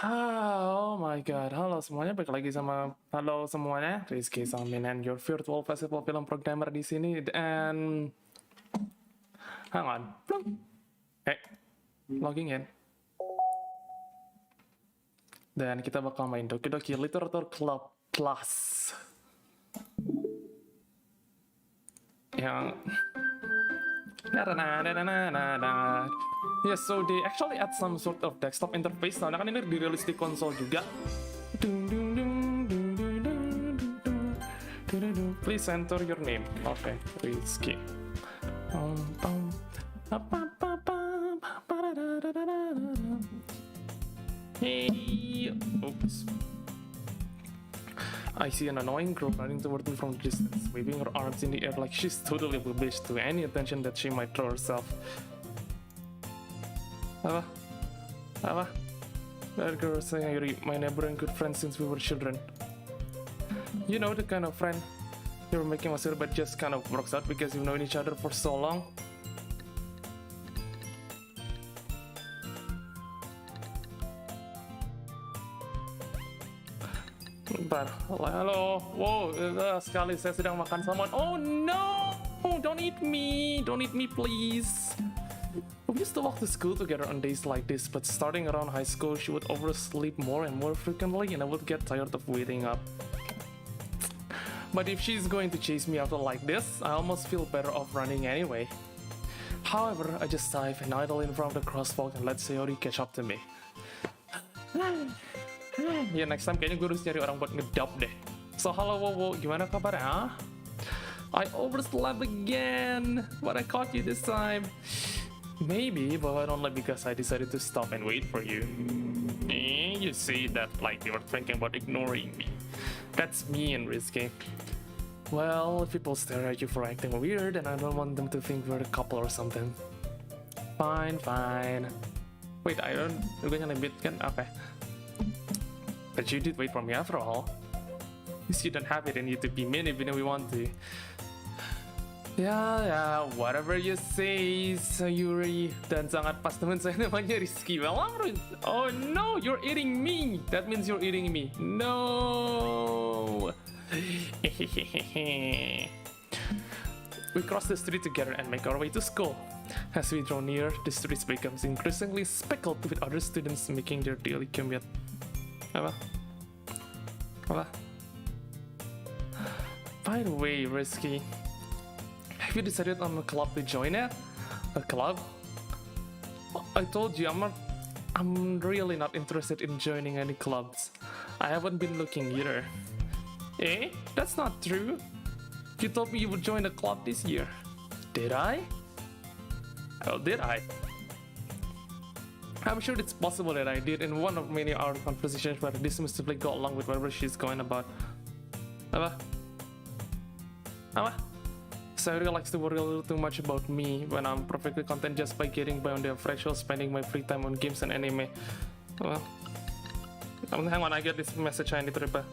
Oh my god, halo semuanya, balik lagi sama halo semuanya, Rizky Samin and your virtual festival film programmer di sini. And hang on, plung. Hey, logging in. Dan kita bakal main Doki-Doki Literature Club Plus. Yang yes, so they actually add some sort of desktop interface. Nah, kan ini dirilis di konsol juga. Please enter your name. Okay, Rizky. Hey, oops. I see an annoying girl running toward me from a distance, waving her arms in the air like she's totally oblivious to any attention that she might throw herself. Apa? That girl saying Yuri, my neighbor and good friend since we were children. You know, the kind of friend you're making us but just kind of works out because you've known each other for so long. Bentar, halo, wow, sekali saya sedang makan salmon. Oh no, don't eat me please. We used to walk to school together on days like this, but starting around high school, she would oversleep more and more frequently, and I would get tired of waiting up. But if she's going to chase me after like this, I almost feel better off running anyway. However, I just dive and idle in front of the crosswalk and let Sayori catch up to me. Ya, next time kayaknya gue harus nyari orang buat ngedub deh. So, halo Wowo, gimana kabarnya? I overslept again, but I caught you this time. Maybe, but only because I decided to stop and wait for you. You say that like you were thinking about ignoring me. That's mean, Risky. Well, if people stare at you for acting weird, and I don't want them to think we're a couple or something. Fine. Wait, gue nyelebit kan? Okay. But you did wait for me after all. You don't have it in you to be mean even if we want to. Ya, whatever you say, Sayuri. Dan sangat pas teman saya namanya Rizky. Well, oh no, you're eating me. That means you're eating me. No. We cross the street together and make our way to school. As we draw near, the street becomes increasingly speckled with other students making their daily commute. Apa? By the way, Risky, have you decided on a club to join yet? A club? I told you I'm really not interested in joining any clubs. I haven't been looking either. Eh? That's not true. You told me you would join a club this year. Did I? Oh, did I? I'm sure it's possible that I did in one of many our conversations where this dismissively go along with whatever she's going about. Apa? Sayori likes to worry a little too much about me when I'm perfectly content just by getting by on the average while spending my free time on games and anime. Well, hang on, I get this message I need to reply.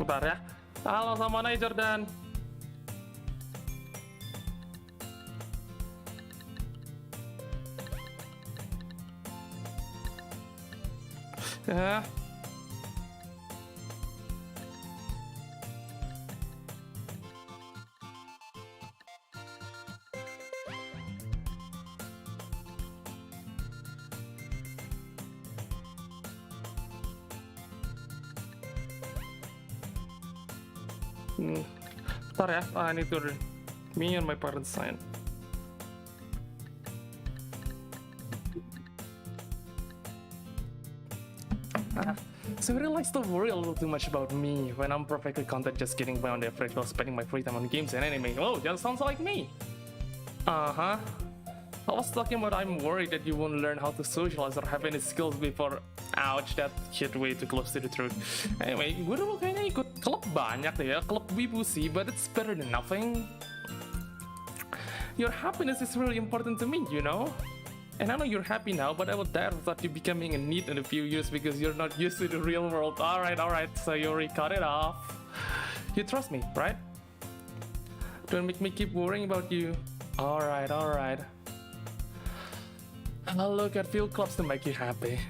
Bentar ya. Halo, sama mana Jordan? Ya. Bentar ya, I need to me and my parents sign. So he likes to worry a little too much about me when I'm perfectly content just getting by on the average while spending my free time on games and anime. Oh, that sounds like me. I was talking about I'm worried that you won't learn how to socialize or have any skills before. Ouch, that hit way too close to the truth. Anyway, gue dulu kayaknya ikut Klub banyak deh ya, klub wibu sih, but it's better than nothing. Your happiness is really important to me, you know? And I know you're happy now, but I would dare thought you becoming a NEET in a few years because you're not used to the real world. Alright, so you already cut it off. You trust me, right? Don't make me keep worrying about you. Alright. I'll look at few clubs to make you happy.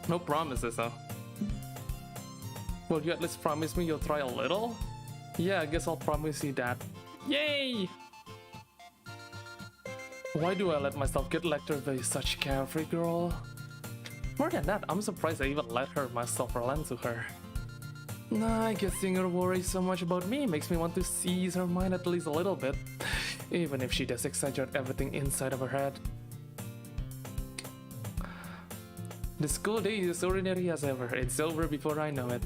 No promises, though. Will you at least promise me you'll try a little? Yeah, I guess I'll promise you that. Yay! Why do I let myself get lectured by such a carefree girl? More than that, I'm surprised I even let her myself relent to her. Nah, I guess seeing her worry so much about me makes me want to seize her mind at least a little bit, even if she does exaggerate everything inside of her head. The school day is ordinary as ever. It's over before I know it.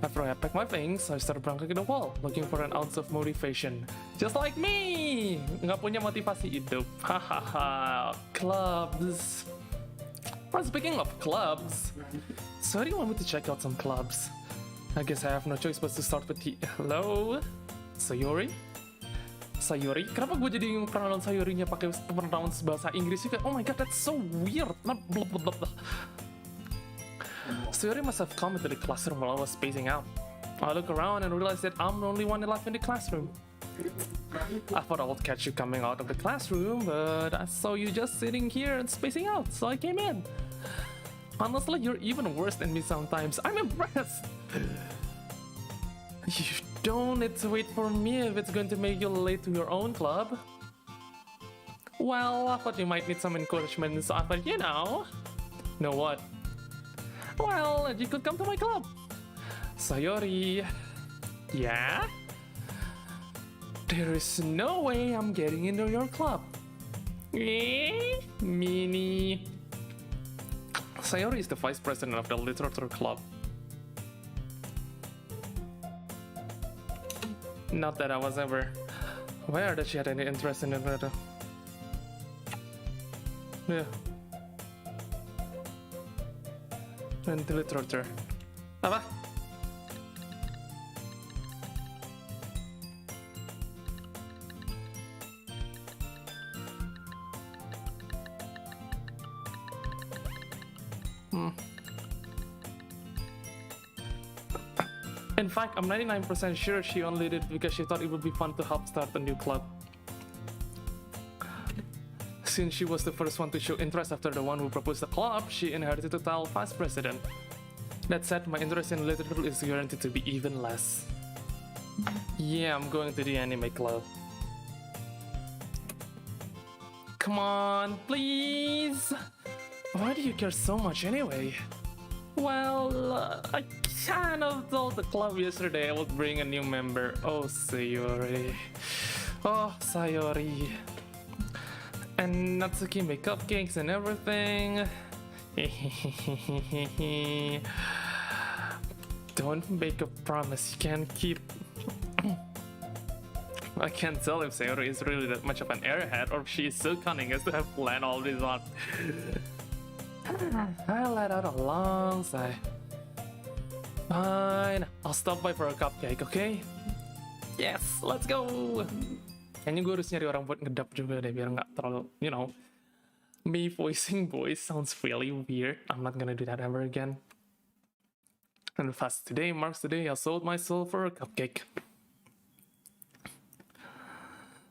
After I pack my things, I start bangking the wall, looking for an ounce of motivation. Just like me! Nggak punya motivasi hidup. Hahaha. Clubs. Well, speaking of clubs, so do you want me to check out some clubs? I guess I have no choice but to start with the... Hello? Sayori? Sayori? Kenapa gue jadi pronoun Sayorinya pakai pronounce bahasa Inggris juga? Oh my god, that's so weird. Not blah blah blah blah. Sayori must have come into the classroom while I was spacing out. I look around and realize that I'm the only one alive in the classroom. I thought I would catch you coming out of the classroom, but I saw you just sitting here and spacing out, so I came in. Honestly, you're even worse than me sometimes. I'm impressed! You don't need to wait for me if it's going to make you late to your own club. Well, I thought you might need some encouragement, so I thought, you know what? Well, you could come to my club. Sayori. Yeah? There is no way I'm getting into your club. Eh? Mini. Sayori is the vice president of the literature club. Not that I was ever aware that she had any interest in it. Yeah. And the literature. Apa? In fact, I'm 99% sure she only did it because she thought it would be fun to help start a new club. Since she was the first one to show interest after the one who proposed the club, she inherited the title vice president. That said, my interest in literature is guaranteed to be even less. Yeah, I'm going to the anime club. Come on, please! Why do you care so much anyway? Well, I kind of told the club yesterday I would bring a new member. Oh, Sayori. Oh, Sayori. And Natsuki make cupcakes and everything. Don't make a promise you can't keep. I can't tell if Sayori is really that much of an airhead or if she is so cunning as to have planned all this out. I let out a long sigh. Fine, I'll stop by for a cupcake, okay? Yes, let's go! Kayaknya gue harus nyari orang buat ngedub juga deh, biar nggak terlalu, you know, me voicing boys sounds really weird. I'm not gonna do that ever again. And fast today marks the day I sold my soul for a cupcake.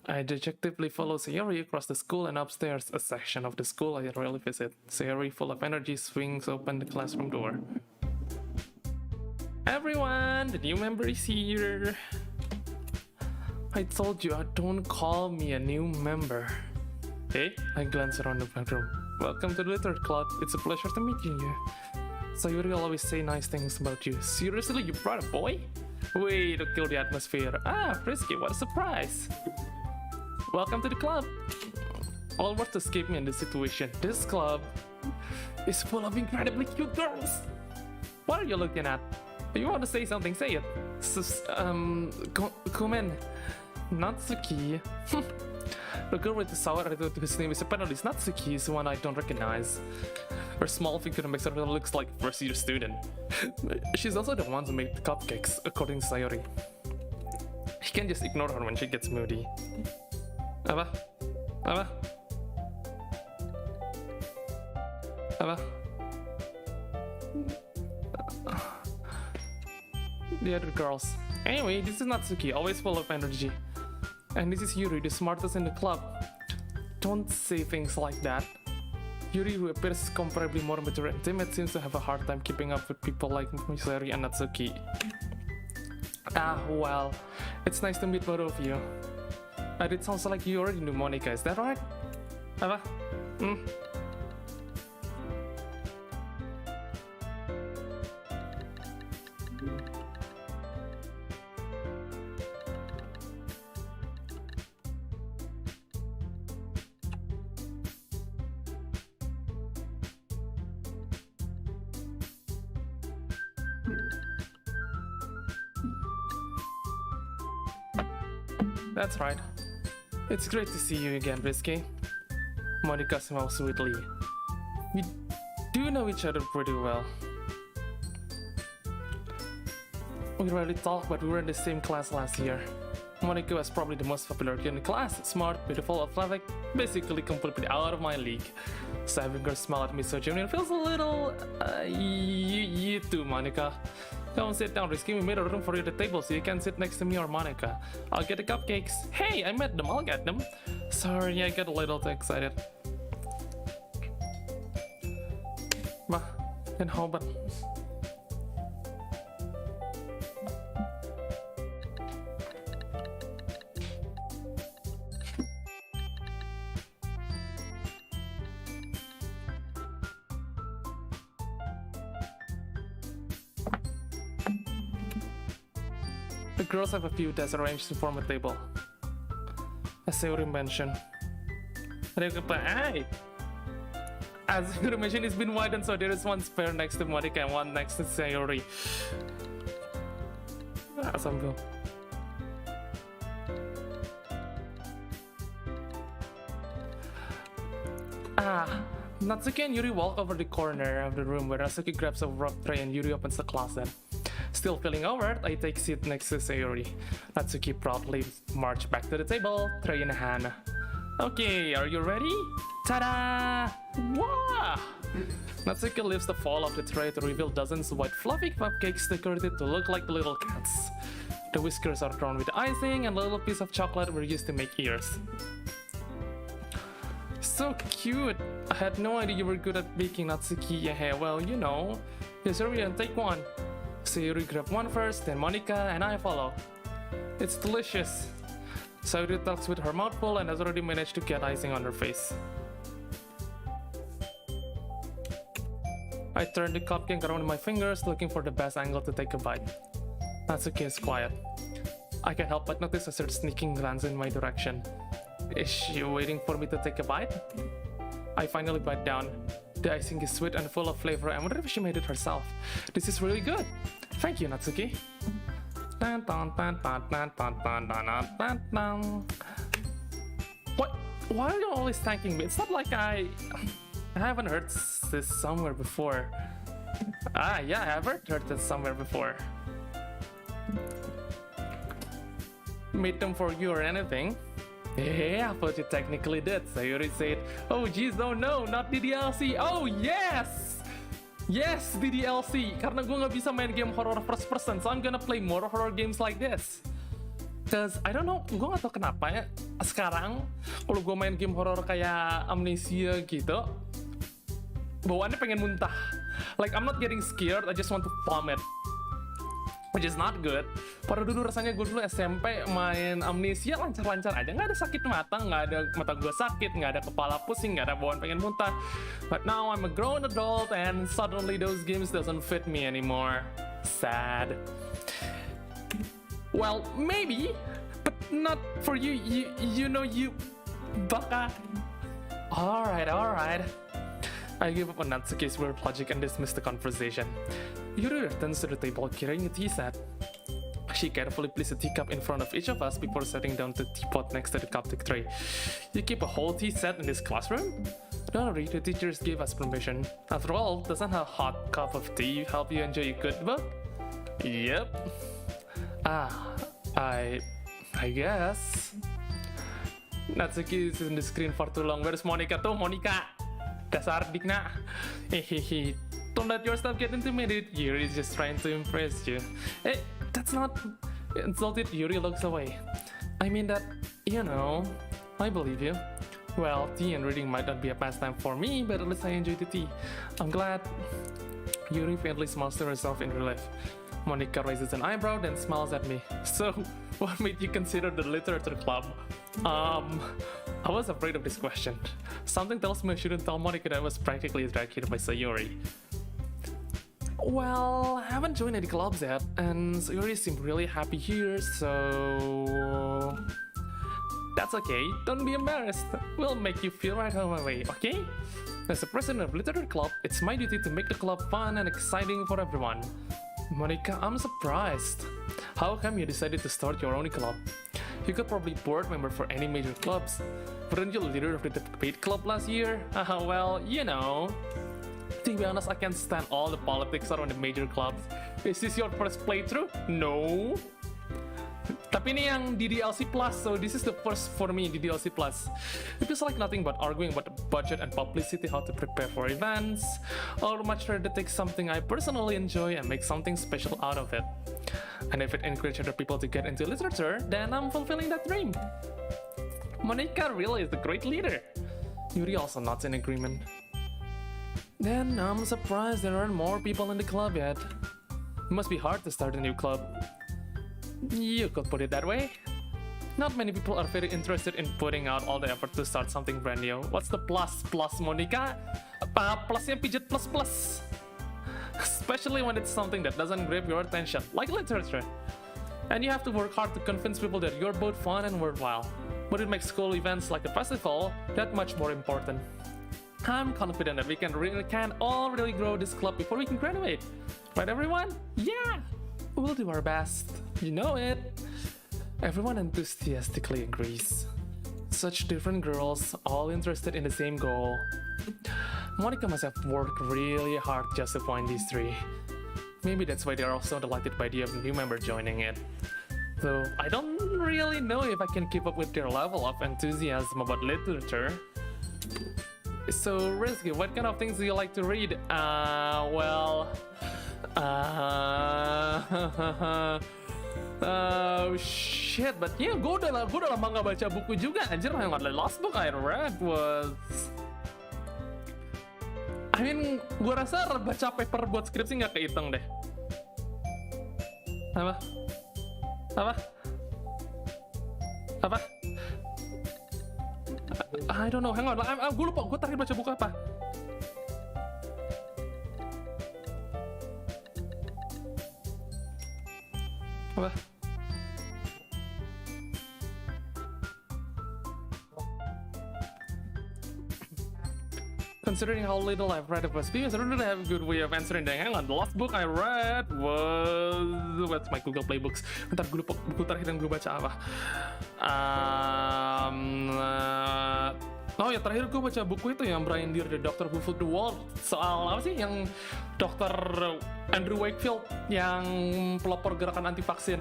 I dejectedly follow Sayori across the school and upstairs, a section of the school I rarely visit. Sayori, full of energy, swings open the classroom door. Everyone, the new member is here. I told you, don't call me a new member. Hey, I glance around the bathroom. Welcome to the Literature Club. It's a pleasure to meet you. Sayori always say nice things about you. Seriously, you brought a boy? Way to kill the atmosphere. Ah, Frisky, what a surprise. Welcome to the club. All words escape me in this situation. This club is full of incredibly cute girls. What are you looking at? If you want to say something, say it. Komen. Natsuki. The girl with the sour attitude whose name is apparently Natsuki is one I don't recognize. Her small figure makes her looks like a first-year student. She's also the one who made the cupcakes, according to Sayori. He can just ignore her when she gets moody. Apa? Apa? Apa? The other girls. Anyway, this is Natsuki, always full of energy. And this is Yuri, the smartest in the club. Don't say things like that. Yuri, who appears comparably more mature and timid, seems to have a hard time keeping up with people like Misari and Natsuki. Ah, well, it's nice to meet both of you. It sounds like you already knew Monika, is that right? Apa? That's right. It's great to see you again, Risky. Monika smiles sweetly. We do know each other pretty well. We rarely talk, but we were in the same class last year. Monika was probably the most popular kid in the class, smart, beautiful, athletic, basically completely out of my league. So having her smile at me so genuine feels a little... you too, Monika. Come sit down, Risky. We made a room for you at the table so you can sit next to me or Monika. I'll get the cupcakes. Hey, I met them. I'll get them. Sorry, I got a little too excited. Bah, and how about... The girls have a few desks arranged to form a table. As Sayori mentioned. As Sayori mentioned, it's been widened so there is one spare next to Monika and one next to Sayori. Sambil. Natsuki and Yuri walk over the corner of the room where Natsuki grabs a rock tray and Yuri opens the closet. Still feeling over, I take a seat next to Sayori. Natsuki proudly march back to the table, tray in hand. Okay, are you ready? Ta-da! Wow! Natsuki lifts the foil of the tray to reveal dozens of white fluffy cupcakes decorated to look like little cats. The whiskers are drawn with icing and a little piece of chocolate were used to make ears. So cute! I had no idea you were good at baking, Natsuki. Yeah, well, you know. Here's hurry and take one. Sayori grab one first, then Monika and I follow. It's delicious. Sayori talks with her mouth full and has already managed to get icing on her face. I turn the cupcake around in my fingers, looking for the best angle to take a bite. Natsuki is quiet. I can't help but notice her sneaking glance in my direction. Is she waiting for me to take a bite? I finally bite down. The icing is sweet and full of flavor. I wonder if she made it herself. This is really good. Thank you, Natsuki. What? Why are you always thanking me? It's not like I haven't heard this somewhere before. Yeah, I haven't heard this somewhere before. Made them for you or anything? Yeah, but you technically did. Sayori said, oh jeez, no, not the DLC. Oh yes! Yes, the DLC. Karena gue nggak bisa main game horror first person, so I'm gonna play more horror games like this. Cause I don't know, gue nggak tahu kenapa ya. Sekarang, kalau gue main game horror kayak Amnesia gitu, bawaannya pengen muntah. Like I'm not getting scared, I just want to vomit. Which is not good. Pada dulu rasanya gue dulu SMP main Amnesia lancar-lancar aja, nggak ada sakit mata, nggak ada mata gue sakit, nggak ada kepala pusing, nggak ada bawaan pengen muntah. But now I'm a grown adult and suddenly those games doesn't fit me anymore. Sad. Well, maybe, but not for you. You know you, baka. All right. I give up on Natsuki's weird logic and dismiss the conversation. Yuri returns to the table carrying a tea set. She carefully placed a teacup in front of each of us before setting down the teapot next to the cupcake tray. You keep a whole tea set in this classroom? Don't worry, the teachers gave us permission. After all, doesn't a hot cup of tea help you enjoy a good book? Yep. I guess. Natsuki is in the screen for too long. Where's Monika tuh? Monika! Dasar dikna. Hehehe. Don't let your stuff get intimidated. Yuri is just trying to impress you. Hey, that's not insulted. Yuri looks away. I mean that, you know, I believe you. Well, tea and reading might not be a pastime for me, but at least I enjoy the tea. I'm glad. Yuri faintly smiles to herself in relief. Monika raises an eyebrow, then smiles at me. So, what made you consider the literature club? I was afraid of this question. Something tells me I shouldn't tell Monika that I was practically dragged here by Sayori. Well, I haven't joined any clubs yet, and Sayori seemed really happy here, so... That's okay, don't be embarrassed. We'll make you feel right home away, okay? As the president of Literature Club, it's my duty to make the club fun and exciting for everyone. Monika, I'm surprised. How come you decided to start your own club? You could probably board member for any major clubs. Weren't you leader of the debate club last year? Well, you know. To be honest, I can't stand all the politics around the major clubs. Is this your first playthrough? No. Tapi ini yang di DLC Plus, so this is the first for me di DLC Plus. It feels like nothing but arguing about the budget and publicity, how to prepare for events. I would much rather take something I personally enjoy and make something special out of it. And if it encourages other people to get into literature, then I'm fulfilling that dream. Monika really is the great leader. Yuri also nods in agreement. Then I'm surprised there aren't more people in the club yet. It must be hard to start a new club. You could put it that way. Not many people are very interested in putting out all the effort to start something brand new. What's the plus, Monika? Plusnya pijat plus. Especially when it's something that doesn't grab your attention, like literature. And you have to work hard to convince people that you're both fun and worthwhile. But it makes school events like the festival that much more important. I'm confident that we can all really grow this club before we can graduate. Right, everyone? Yeah! We'll do our best. You know it. Everyone enthusiastically agrees. Such different girls, all interested in the same goal. Monika must have worked really hard just to find these three. Maybe that's why they're also delighted by the new member joining it. Though I don't really know if I can keep up with their level of enthusiasm about literature. So, Risky, what kind of things do you like to read? Shit, but yeah, gue udah lama gak baca buku juga. Anjir, yang the last book I read was... gue rasa baca paper buat skripsi gak kehitung deh. Apa? I don't know, hang on, gue lupa, gue terakhir baca buku apa? Apa? Considering how little I've read of Vtubers, I don't really have a good way of answering that. Hang on, the last book I read was... What's my Google Play books? Bentar, gue lupa buku terakhir yang gue baca apa. Oh ya, terakhir gue baca buku itu yang Brian Deere, The Doctor Who Fooled the World. Soal apa sih? Yang Dr. Andrew Wakefield yang pelopor gerakan anti-vaksin.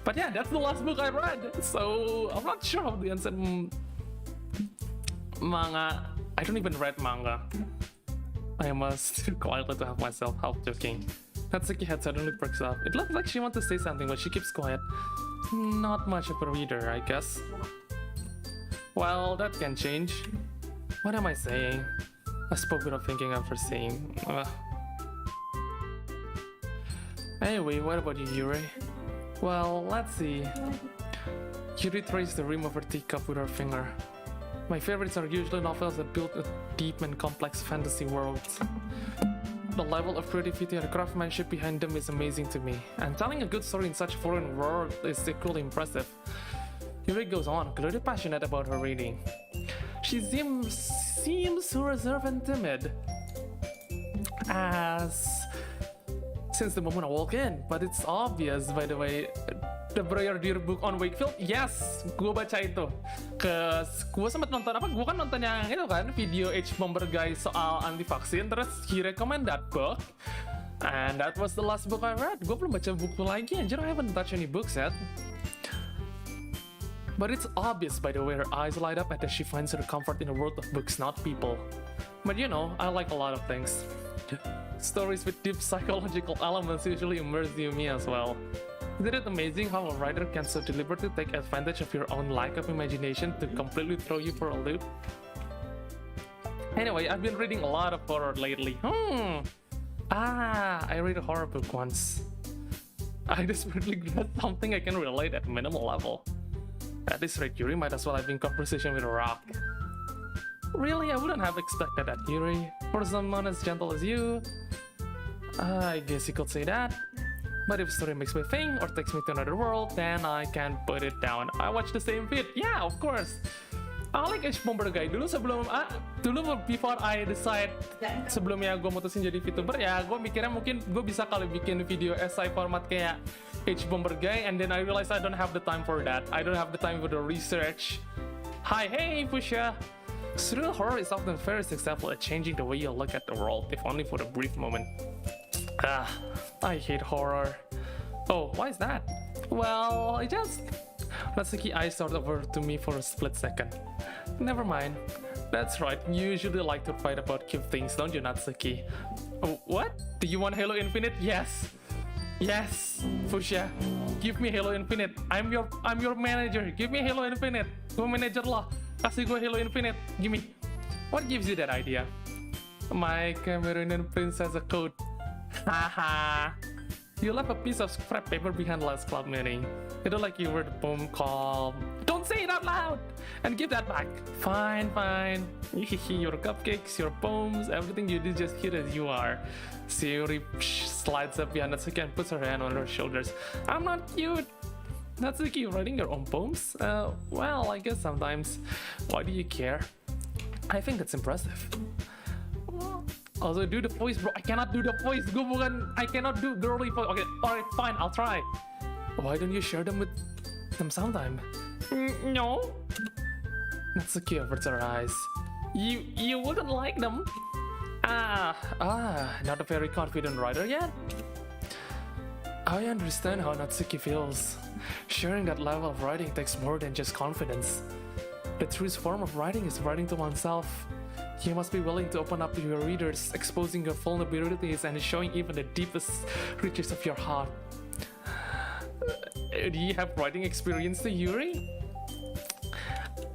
But yeah, that's the last book I read. So, I'm not sure how to answer manga. I don't even read manga. I must quietly to have myself help joking. Natsuki head suddenly perks up. It looks like she wants to say something, but she keeps quiet. Not much of a reader, I guess. Well, that can change. What am I saying? I spoke without thinking after saying. Anyway, what about you, Yuri? Well, let's see. Yuri traced the rim of her teacup with her finger. My favorites are usually novels that build a deep and complex fantasy world. The level of creativity and craftsmanship behind them is amazing to me, and telling a good story in such a foreign world is equally impressive. Yuri goes on, clearly passionate about her reading. She seems so reserved and timid, since the moment I walk in, but it's obvious, by the way, The Dear Book on Wakefield, yes, gue baca itu. Gue sempet nonton apa? Gue kan nonton yang itu kan, video Bomber guy soal anti vaksin. Terus he recommend that book, and that was the last book I read. Gue belum baca buku lagi, anjir. I haven't touched any books yet. But it's obvious by the way her eyes light up and that she finds her comfort in a world of books, not people. But you know, I like a lot of things. Stories with deep psychological elements usually immerse me as well. Isn't it amazing how a writer can so deliberately take advantage of your own lack of imagination to completely throw you for a loop? Anyway, I've been reading a lot of horror lately. I read a horror book once. I desperately read something I can relate at minimal level. At this rate, Yuri might as well have been conversation with a rock. Really, I wouldn't have expected that, Yuri. For someone as gentle as you, I guess you could say that. But if a story makes me think or takes me to another world, then I can put it down. I watch the same vid. Yeah, of course. I like Bomber guy. Dulu before I decide, sebelumnya gue mutusin jadi VTuber, ya gue mikirnya mungkin gue bisa kali bikin video essay format kayak Bomber guy, and then I realized I don't have the time for that. I don't have the time for the research. Hey, Pusha. Surreal horror is often very successful at changing the way you look at the world, if only for a brief moment. I hate horror. Oh, why is that? Well, Natsuki eyes sort over to me for a split second. Never mind. That's right, you usually like to fight about cute things, don't you, Natsuki? Oh, what? Do you want Halo Infinite? Yes! Yes! Fuchsia, give me Halo Infinite. I'm your manager. Give me Halo Infinite. Gue manager lah. Kasih gue Halo Infinite. Gimme. What gives you that idea? My Cameroonian princess a code. Haha. You left a piece of scrap paper behind last club meeting. It's like you were the poem called... Don't say it out loud! And give that back. Fine. Your cupcakes, your poems, everything you did just here as you are. Sayori slides up behind Natsuki and puts her hand on her shoulders. I'm not cute! Natsuki, writing your own poems? Well, I guess sometimes. Why do you care? I think that's impressive. Also, do the voice, bro. I cannot do the voice. I cannot do girly voice. Okay, alright, fine, I'll try. Why don't you share them with them sometime? No. Natsuki averts her eyes. You wouldn't like them. Not a very confident writer yet? I understand how Natsuki feels. Sharing that level of writing takes more than just confidence. The truest form of writing is writing to oneself. You must be willing to open up to your readers, exposing your vulnerabilities and showing even the deepest reaches of your heart. Do you have writing experience to Yuri?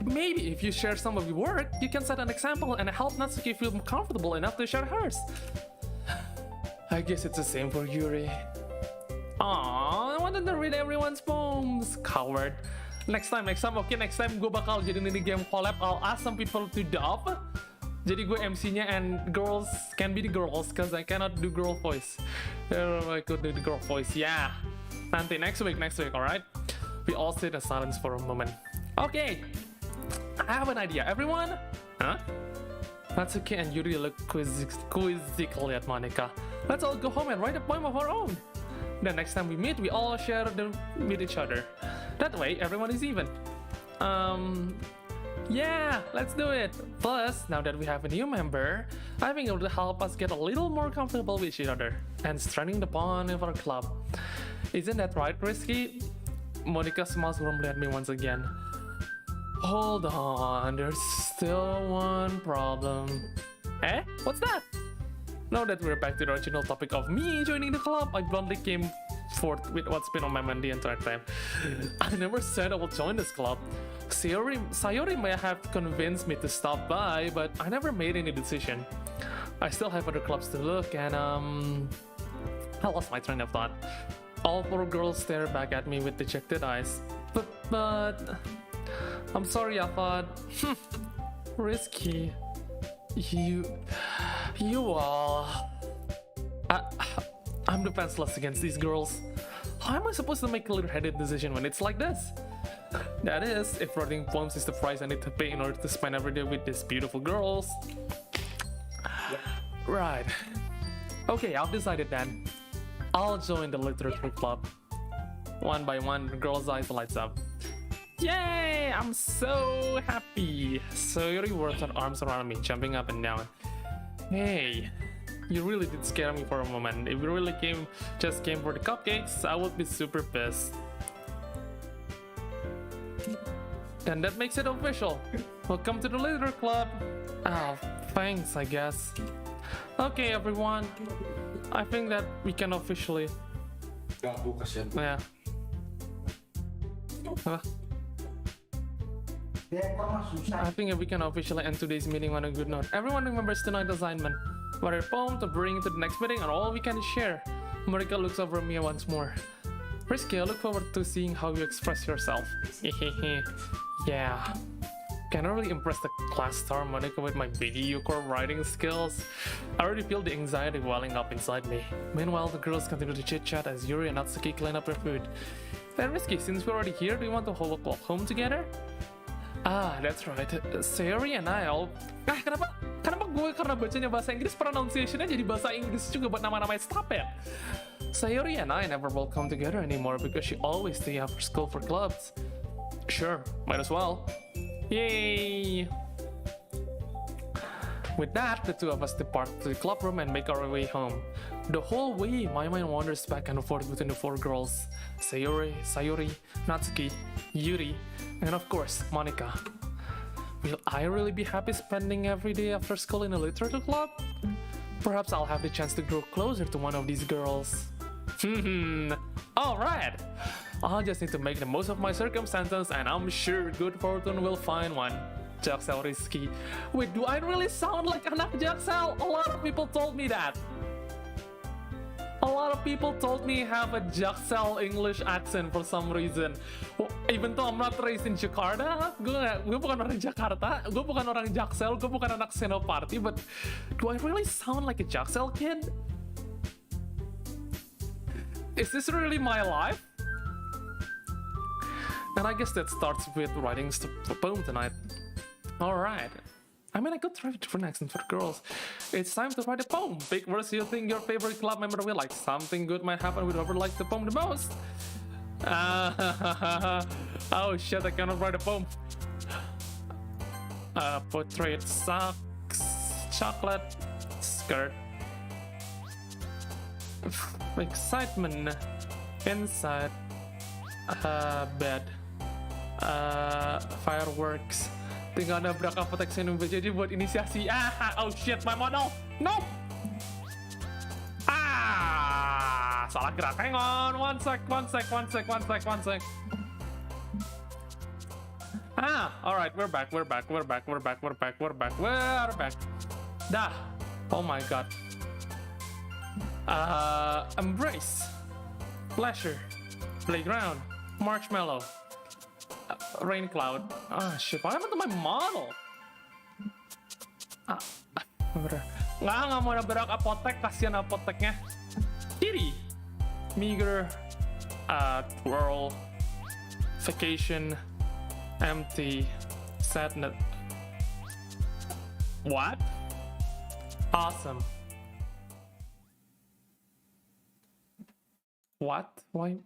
Maybe if you share some of your work, you can set an example and help Natsuki feel comfortable enough to share hers. I guess it's the same for Yuri. Aww, I wanted to read everyone's poems. Coward. Next time gue bakal jadi ini game collab. I'll ask some people to dub. Jadi gue MC-nya and girls can be the girls cause I cannot do girl voice. I could do the girl voice, yeah. Nanti next week, alright? We all sit in silence for a moment. Okay, I have an idea. Everyone? Huh? Natsuki and Yuri look quizzically at Monika. Let's all go home and write a poem of our own. Then next time we meet, we all share them with each other. That way, everyone is even. Yeah, let's do it! Plus, now that we have a new member, I think it will help us get a little more comfortable with each other and strengthening the bond of our club. Isn't that right, Risky? Monika smiles warmly at me once again. Hold on, there's still one problem. Eh? What's that? Now that we're back to the original topic of me joining the club, I bluntly came forth with what's been on my mind the entire time. I never said I will join this club. Sayori may have convinced me to stop by, but I never made any decision. I still have other clubs to look, and I lost my train of thought. All four girls stare back at me with dejected eyes. But I'm sorry, I thought. Risky. You all. I'm defenseless against these girls. How am I supposed to make a clear-headed decision when it's like this? That is, if writing poems is the price I need to pay in order to spend every day with these beautiful girls. Right. Okay, I've decided then. I'll join the literature club. One by one, the girl's eyes lights up. Yay! I'm so happy. Sayori works her arms around me, jumping up and down. Hey, you really did scare me for a moment. If you really just came for the cupcakes, I would be super pissed. Then that makes it official. Welcome to the Litter Club. Oh, thanks, I guess. Okay, everyone. I think that we can officially... Yeah. I think we can officially end today's meeting on a good note. Everyone remembers tonight's assignment. Write a poem to bring to the next meeting and all we can share. Monika looks over me once more. Risky, I look forward to seeing how you express yourself. Yeah. Can I really impress the class star Monika with my mediocre writing skills? I already feel the anxiety welling up inside me. Meanwhile, the girls continue to chit-chat as Yuri and Natsuki clean up their food. Then Risky, since we're already here, do you want to walk home together? Ah, that's right. Sayori and I all... Kenapa gue karena bacanya bahasa Inggris pronunciation-nya jadi bahasa Inggris juga buat nama-namanya stop ya? Sayori and I never will come together anymore because she always stay after school for clubs. Sure, might as well. Yay! With that, the two of us depart to the club room and make our way home. The whole way, my mind wanders back and forth between the four girls. Sayori, Natsuki, Yuri, and of course, Monika. Will I really be happy spending every day after school in a literature club? Perhaps I'll have the chance to grow closer to one of these girls. Alright! I'll just need to make the most of my circumstances and I'm sure good fortune will find one. Jaksel Rizky. Wait, do I really sound like anak Jaksel? A lot of people told me that. A lot of people told me I have a Jaksel English accent for some reason. Well, even though I'm not raised in Jakarta, gue bukan orang Jakarta, gue bukan orang Jaksel, gue bukan anak Senopati, but do I really sound like a Jaksel kid? Is this really my life? And I guess that starts with writing a poem tonight. Alright. I mean, I could try a different accent for girls. It's time to write a poem. Pick words you think your favorite club member will like. Something good might happen with whoever likes the poem the most. Oh shit, I cannot write a poem. Portrait socks, chocolate, skirt. Excitement inside bed. Fireworks. Tinggal nabrak apotek senum jadi buat inisiasi. Oh shit, my model. No. Salah gerak. Hang on, one sec. Alright, we're back. Dah. Oh my god. Embrace. Pleasure. Playground. Marshmallow. Rain cloud. Shit, what happened to my model? Nggak mau nabrak apotek, kasihan apoteknya. Kitty. Meager. Twirl. Vacation. Empty. Sadness. What? Awesome. What? Why?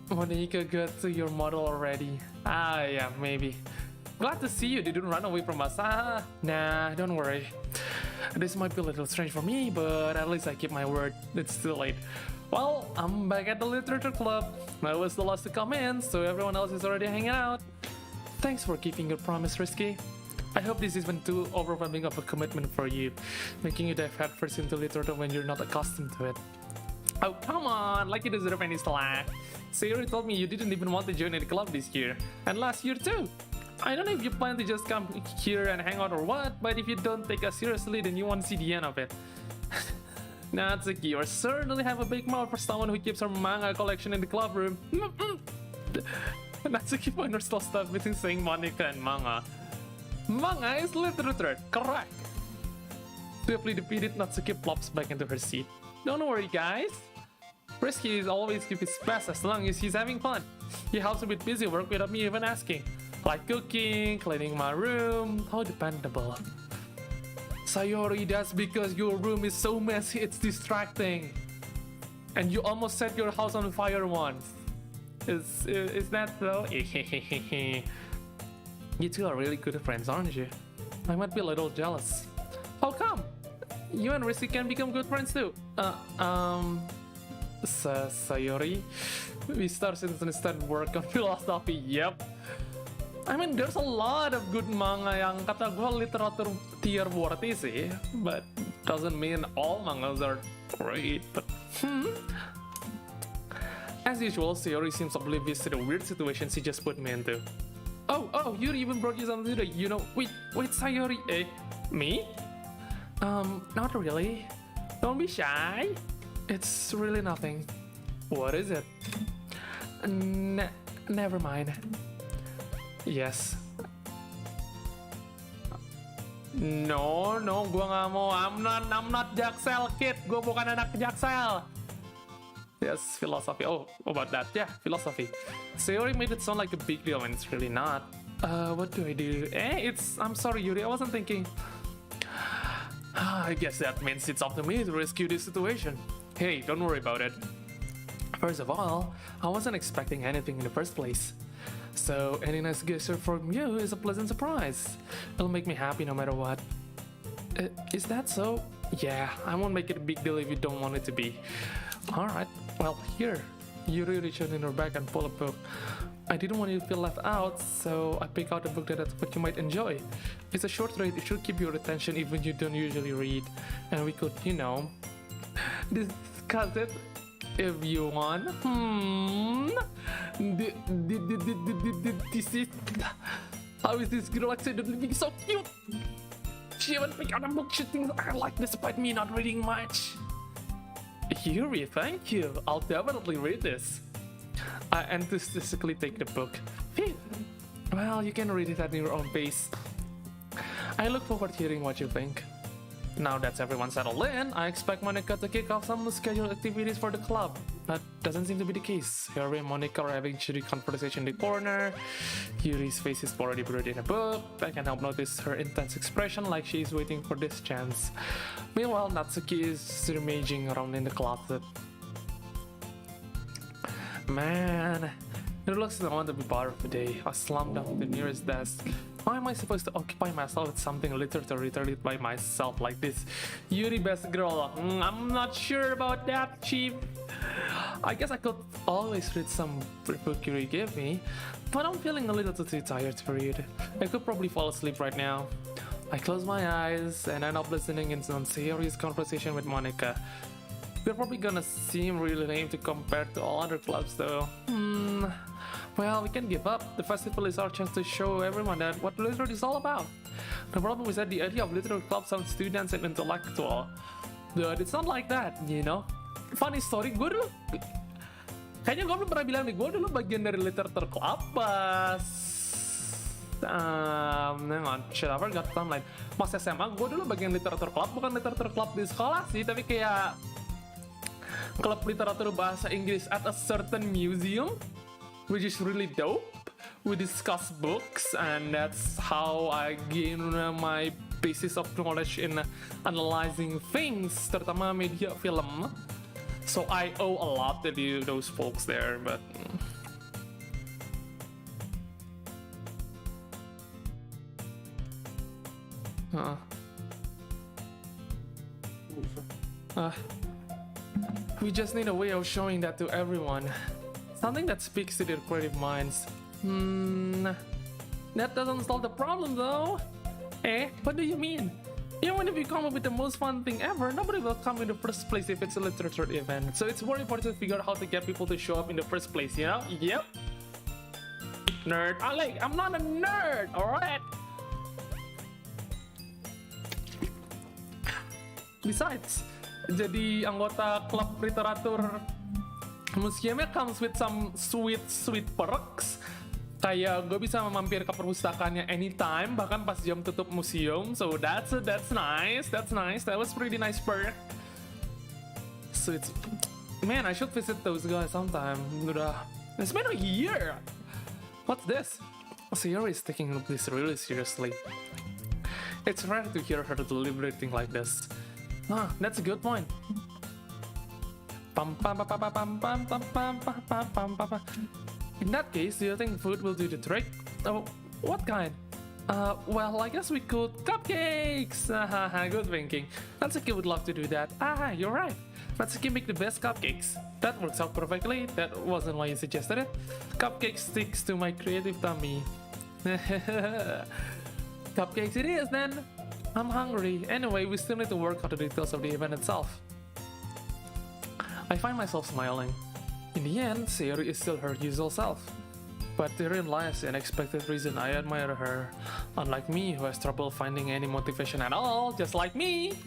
Monika got to your model already. Yeah, maybe. Glad to see you didn't run away from us. Nah, don't worry. This might be a little strange for me, but at least I keep my word. It's too late. Well, I'm back at the literature club. I was the last to come in, so everyone else is already hanging out. Thanks for keeping your promise, Risky. I hope this isn't too overwhelming of a commitment for you, making you dive headfirst into literature when you're not accustomed to it. Oh, come on, like you deserve any slack. Sayori told me you didn't even want to join the club this year, and last year too. I don't know if you plan to just come here and hang out or what, but if you don't take us seriously, then you won't see the end of it. Natsuki, you certainly have a big mouth for someone who keeps her manga collection in the club room. Natsuki finds herself stuck between saying Monika and manga. Manga is literature, correct. Swiftly defeated, Natsuki plops back into her seat. Don't worry, guys. Risky is always give his best as long as he's having fun. He helps me with busy work without me even asking. Like cooking, cleaning my room. How dependable. Sayori, that's because your room is so messy, it's distracting. And you almost set your house on fire once. Is that so? You two are really good friends, aren't you? I might be a little jealous. How come? You and Rizky can become good friends too. Sayori, we started work on philosophy. Yep. I mean, there's a lot of good manga yang kata gue literatur tier worthy sih, but doesn't mean all mangas are great. But as usual, Sayori seems oblivious to the weird situation she just put me into. Oh, Yuri even brought you something today. You know, wait, Sayori, me? Not really. Don't be shy. It's really nothing. What is it? Never mind. Yes. No, gua nggak mau. I'm not Jaksel kid. Gua bukan anak Jaksel. Yes, philosophy. Oh, about that. Yeah, philosophy. Sayori made it sound like a big deal, and it's really not. What do I do? I'm sorry, Yuri. I wasn't thinking. I guess that means it's up to me to rescue this situation. Hey, don't worry about it. First of all, I wasn't expecting anything in the first place. So any nice gesture from you is a pleasant surprise. It'll make me happy no matter what. Is that so? Yeah, I won't make it a big deal if you don't want it to be. Alright, well, here. Yuri reached in her bag and pulled a book. I didn't want you to feel left out, so I picked out a book that I thought you might enjoy. It's a short read, it should keep your attention even if you don't usually read. And we could, discuss it if you want. This is... How is this girl accidentally being so cute? She even picked out a book she thinks I like despite me not reading much. Yuri, thank you. I'll definitely read this. I enthusiastically take the book. Phew. Well, you can read it at your own pace. I look forward to hearing what you think. Now that everyone's settled in, I expect Monika to kick off some scheduled activities for the club. That doesn't seem to be the case. Yuri and Monika are having shitty conversation in the corner. Yuri's face is already buried in a book. I can help notice her intense expression like she is waiting for this chance. Meanwhile, Natsuki is rummaging around in the closet. Man, it looks like I want to be part of the day. I slumped down to the nearest desk. How am I supposed to occupy myself with something literally by myself like this? Yuri, best girl. I'm not sure about that, Chief. I guess I could always read some book Yuri gave me, but I'm feeling a little too tired to read. I could probably fall asleep right now. I close my eyes and end up listening in on Sayori's conversation with Monika. We're probably gonna seem really lame to compare to all other clubs though. Well, we can give up. The festival is our chance to show everyone that what literature is all about. The problem is that the idea of literature club sounds students and intellectual. But it's not like that, Funny story, gue dulu kayaknya gue belum pernah bilang nih, gue dulu bagian dari literature club pas hang on, shit, I forgot the timeline. Pas SMA, gue dulu bagian literature club, bukan literature club di sekolah sih, tapi kayak klub literatur bahasa Inggris at a certain museum, which is really dope. We discuss books, and that's how I gain my basis of knowledge in analyzing things, terutama media film. So I owe a lot to those folks there, but... We just need a way of showing that to everyone. Something that speaks to their creative minds. That doesn't solve the problem though. What do you mean? Even if you come up with the most fun thing ever, nobody will come in the first place if it's a literature event. So it's more important to figure out how to get people to show up in the first place, Yep. Nerd. I'm not a nerd, alright? Besides, jadi anggota klub literatur museumnya comes with some sweet perks. Kayak gue bisa mampir ke perpustakaannya anytime, bahkan pas jam tutup museum. So that's nice. That was pretty nice perk. So man, I should visit those guys sometime. It's been a year. What's this? Sayori is taking this really seriously. It's rare to hear her deliberating like this. That's a good point. In that case, do you think food will do the trick? Oh, what kind? Well, I guess we could cupcakes. Good thinking. Natsuki would love to do that. You're right. Natsuki make the best cupcakes. That works out perfectly. That wasn't why you suggested it. Cupcake sticks to my creative tummy. Cupcakes it is then. I'm hungry. Anyway, we still need to work out the details of the event itself. I find myself smiling. In the end, Sayori is still her usual self. But therein lies the unexpected reason I admire her. Unlike me, who has trouble finding any motivation at all, just like me,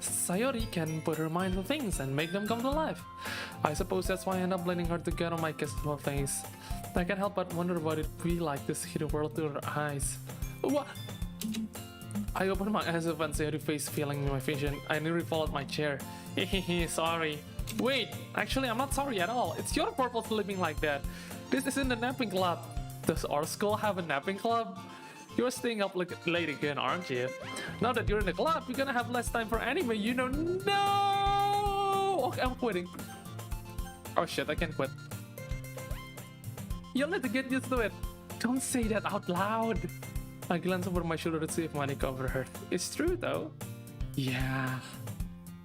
Sayori can put her mind to things and make them come to life. I suppose that's why I end up letting her to get on my casual things. I can't help but wonder what it'd be like to see the world through her eyes. What? I opened my eyes up and Sayori's face filling my vision. I nearly followed my chair. Sorry. Wait, actually I'm not sorry at all. It's your fault for living like that. This isn't a napping club. Does our school have a napping club? You're staying up late again, aren't you? Now that you're in the club, you're gonna have less time for anime, you know. No! Okay, I'm quitting. Oh shit, I can't quit. You'll need to get used to it. Don't say that out loud. I glance over my shoulder to see if Monika overheard. It's true though. Yeah.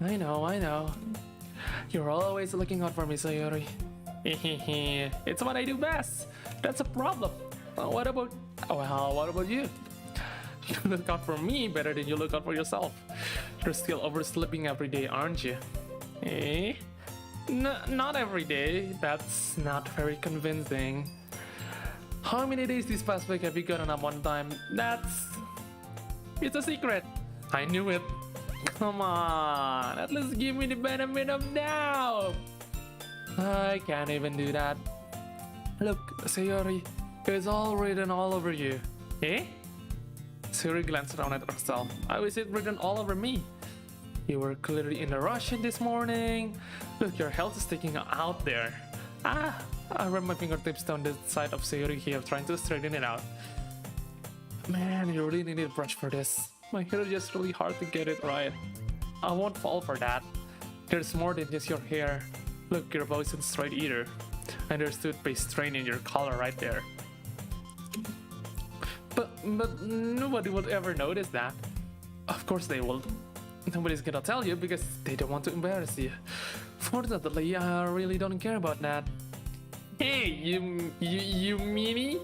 I know. You're always looking out for me, Sayori. It's what I do best. That's a problem. What about you? You look out for me better than you look out for yourself. You're still oversleeping every day, aren't you? Not every day. That's not very convincing. How many days this past week have you gotten up one time? It's a secret. I knew it. Come on, at least give me the benefit of doubt. I can't even do that. Look, Sayori, it's all written all over you. Sayori glanced around at herself. I wish it written all over me. You were clearly in a rush this morning. Look, your health is sticking out there. I run my fingertips down the side of Sayori here, trying to straighten it out. Man, you really need a brush for this. My hair is just really hard to get it right. I won't fall for that. There's more than just your hair. Look, your voice isn't straight either. And there's toothpaste stain in your collar right there. But nobody would ever notice that. Of course they will. Nobody's gonna tell you because they don't want to embarrass you. Fortunately, I really don't care about that. Hey, you meanie?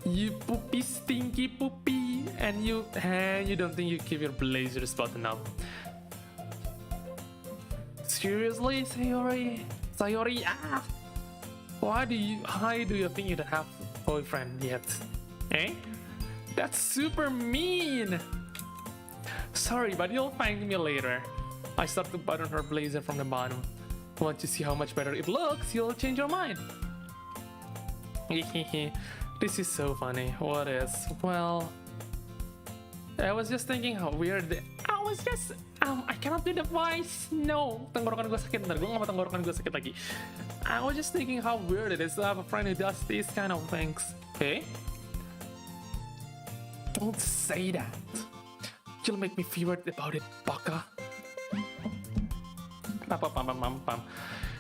You poopy, stinky poopy, and you don't think you keep your blazers buttoned up? Seriously, Sayori? Why do you think you don't have a boyfriend yet? That's super mean. Sorry, but you'll find me later. I start to button her blazer from the bottom. Want to see how much better it looks? You'll change your mind. This is so funny. What is? Well, I was just thinking how weird. I cannot do the voice. No, tenggorokan gue sakit. Bentar, gue gak mau tenggorokan gue sakit lagi. I was just thinking how weird it is to have a friend who does these kind of things. Don't say that. You'll make me feel weird about it, baka.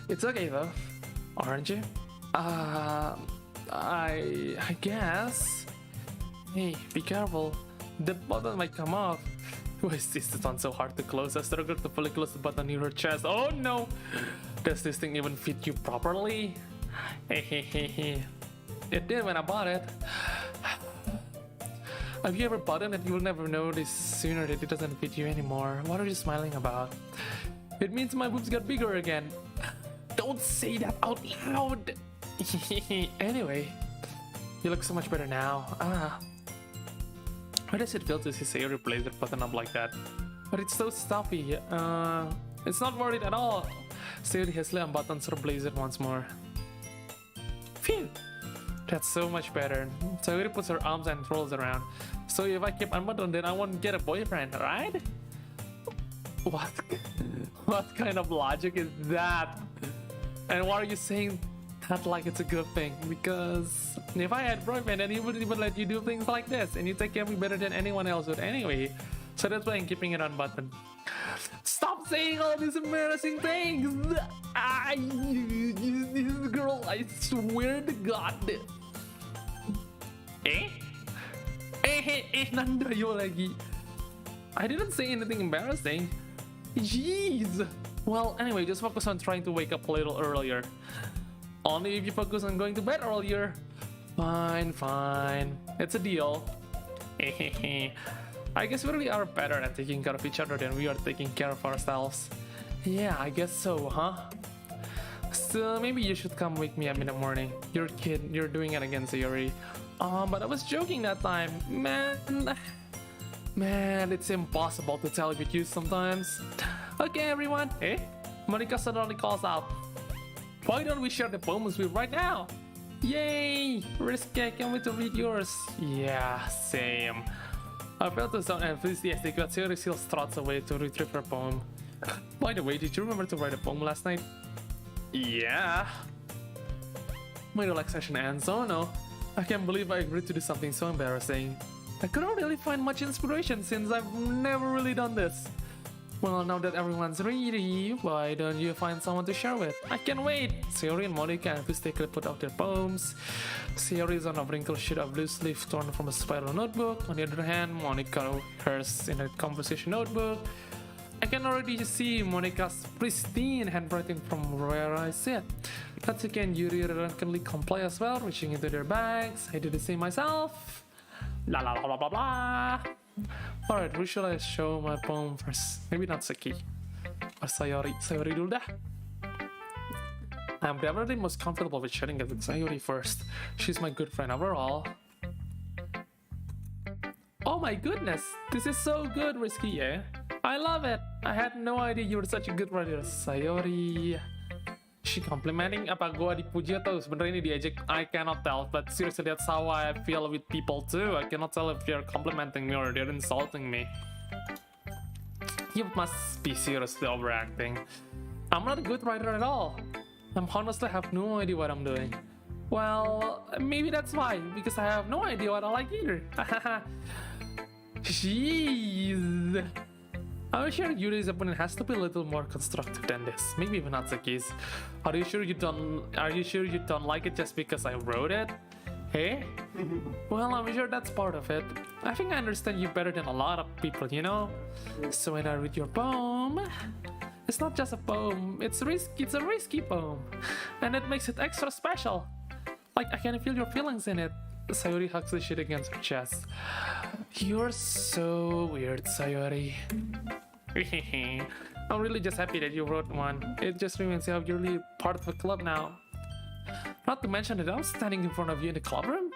It's okay though, aren't you? I guess. Hey, be careful. The button might come off. Why is this one so hard to close? I struggled to fully close the button near her chest. Oh no! Does this thing even fit you properly? It did when I bought it. Have you ever bought it and you'll never notice sooner that it doesn't fit you anymore? What are you smiling about? It means my boobs got bigger again. Don't say that out loud. Anyway, you look so much better now. How does it feel to see Sayori blazer button up like that? But it's so stuffy. It's not worth it at all. Sayori hastily unbuttons her blazer once more. Phew! That's so much better. Sayori puts her arms and twirls around. So if I keep unbuttoned, then I won't get a boyfriend, right? What kind of logic is that? And why are you saying that like it's a good thing? Because if I had a boyfriend, then he wouldn't even let you do things like this, and you take care of me better than anyone else would anyway. So that's why I'm keeping it unbuttoned. Stop Stop saying all these embarrassing things. This girl, I swear to God. Nandayo lagi. I didn't say anything embarrassing. Jeez. Well, anyway, just focus on trying to wake up a little earlier. Only if you focus on going to bed earlier. Fine. It's a deal. I guess we really are better at taking care of each other than we are taking care of ourselves. Yeah, I guess so, huh? So maybe you should come wake me up in the morning. You're a kid, you're doing it again, Sayori. But I was joking that time. Man, it's impossible to tell with you sometimes. Okay, everyone. Monika suddenly calls out. Why don't we share the poems with right now? Yay! Risky, I can't wait to read yours. Yeah, same. I felt to sound enthusiastic, but Sayori still struts away to retrieve her poem. By the way, did you remember to write a poem last night? Yeah. My relaxation ends. Oh no. I can't believe I agreed to do something so embarrassing. I couldn't really find much inspiration since I've never really done this. Well, now that everyone's ready, why don't you find someone to share with? I can't wait! Sayori and Monika enthusiastically put out their poems. Sayori is on a wrinkled sheet of loose leaf torn from a spiral notebook. On the other hand, Monika hers in a composition notebook. I can already see Monika's pristine handwriting from where I sit. Katsuki and Yuri reluctantly comply as well, reaching into their bags. I do the same myself. La la la blah blah blah. Alright, who should I show my poem first? Maybe not Saki. Or Sayori. Sayori dulu dah. I'm definitely most comfortable with sharing it with Sayori first. She's my good friend overall. Oh my goodness! This is so good, Risky, yeah? I love it! I had no idea you were such a good writer, Sayori. She complimenting apa gua dipuji atau sebenarnya ini diejek? I cannot tell, but seriously that's how I feel with people too. I cannot tell if they're complimenting me or they're insulting me. You must be seriously overacting. I'm not a good writer at all. I honestly have no idea what I'm doing. Well, maybe that's why, because I have no idea what I like either. Jeez. I'm sure Yuri's opponent has to be a little more constructive than this. Maybe even Natsuki's. Are you sure you don't like it just because I wrote it? Hey? Well, I'm sure that's part of it. I think I understand you better than a lot of people, you know? So when I read your poem, it's not just a poem, it's a risky poem. And it makes it extra special. Like I can feel your feelings in it. Sayori hugs the sheet against her chest. You're so weird, Sayori. I'm really just happy that you wrote one. It just reminds me how you're really part of the club now. Not to mention that I'm standing in front of you in the club room.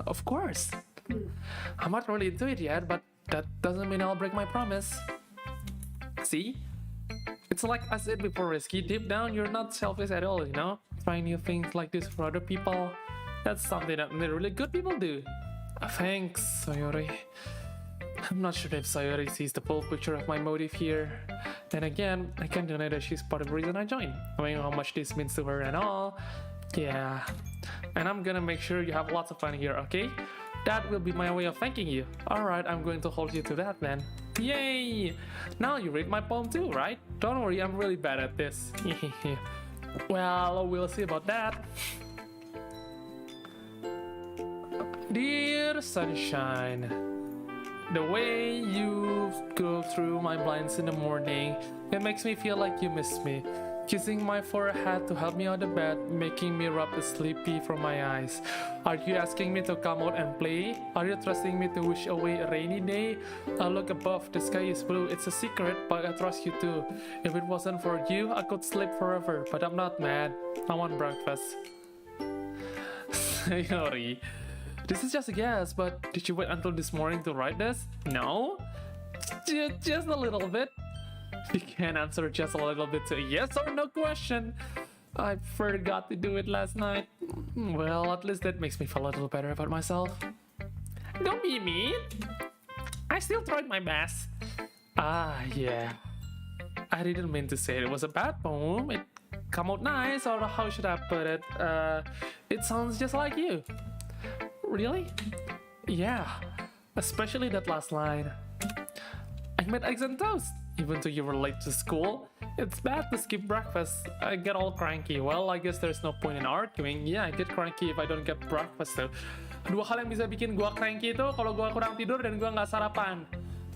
Of course. I'm not really into it yet, but that doesn't mean I'll break my promise. See? It's like I said before, Risky, deep down you're not selfish at all, you know? Trying new things like this for other people, that's something that only really good people do. Thanks, Sayori. I'm not sure if Sayori sees the full picture of my motive here. Then again, I can't deny that she's part of the reason I joined. Knowing how much this means to her and all. Yeah. And I'm gonna make sure you have lots of fun here, okay? That will be my way of thanking you. Alright, I'm going to hold you to that then. Yay! Now you read my poem too, right? Don't worry, I'm really bad at this. Well, we'll see about that. Dear sunshine, the way you go through my blinds in the morning, it makes me feel like you miss me. Kissing my forehead to help me out of bed, making me rub the sleepy from my eyes. Are you asking me to come out and play? Are you trusting me to wish away a rainy day? I look above, the sky is blue, it's a secret, but I trust you too. If it wasn't for you, I could sleep forever, but I'm not mad. I want breakfast. Sayori, this is just a guess, but did you wait until this morning to write this? No? Just a little bit. You can answer just a little bit to a yes or no question. I forgot to do it last night. Well, at least that makes me feel a little better about myself. Don't be mean. I still tried my best. Yeah. I didn't mean to say it was a bad poem. It come out nice, or how should I put it? It sounds just like you. Really? Yeah. Especially that last line. I made eggs and toast. Even though you were late to school, it's bad to skip breakfast. I get all cranky. Well, I guess there's no point in arguing. Yeah, I get cranky if I don't get breakfast though. Dua hal yang bisa bikin gua cranky itu kalau gua kurang tidur dan gua nggak sarapan.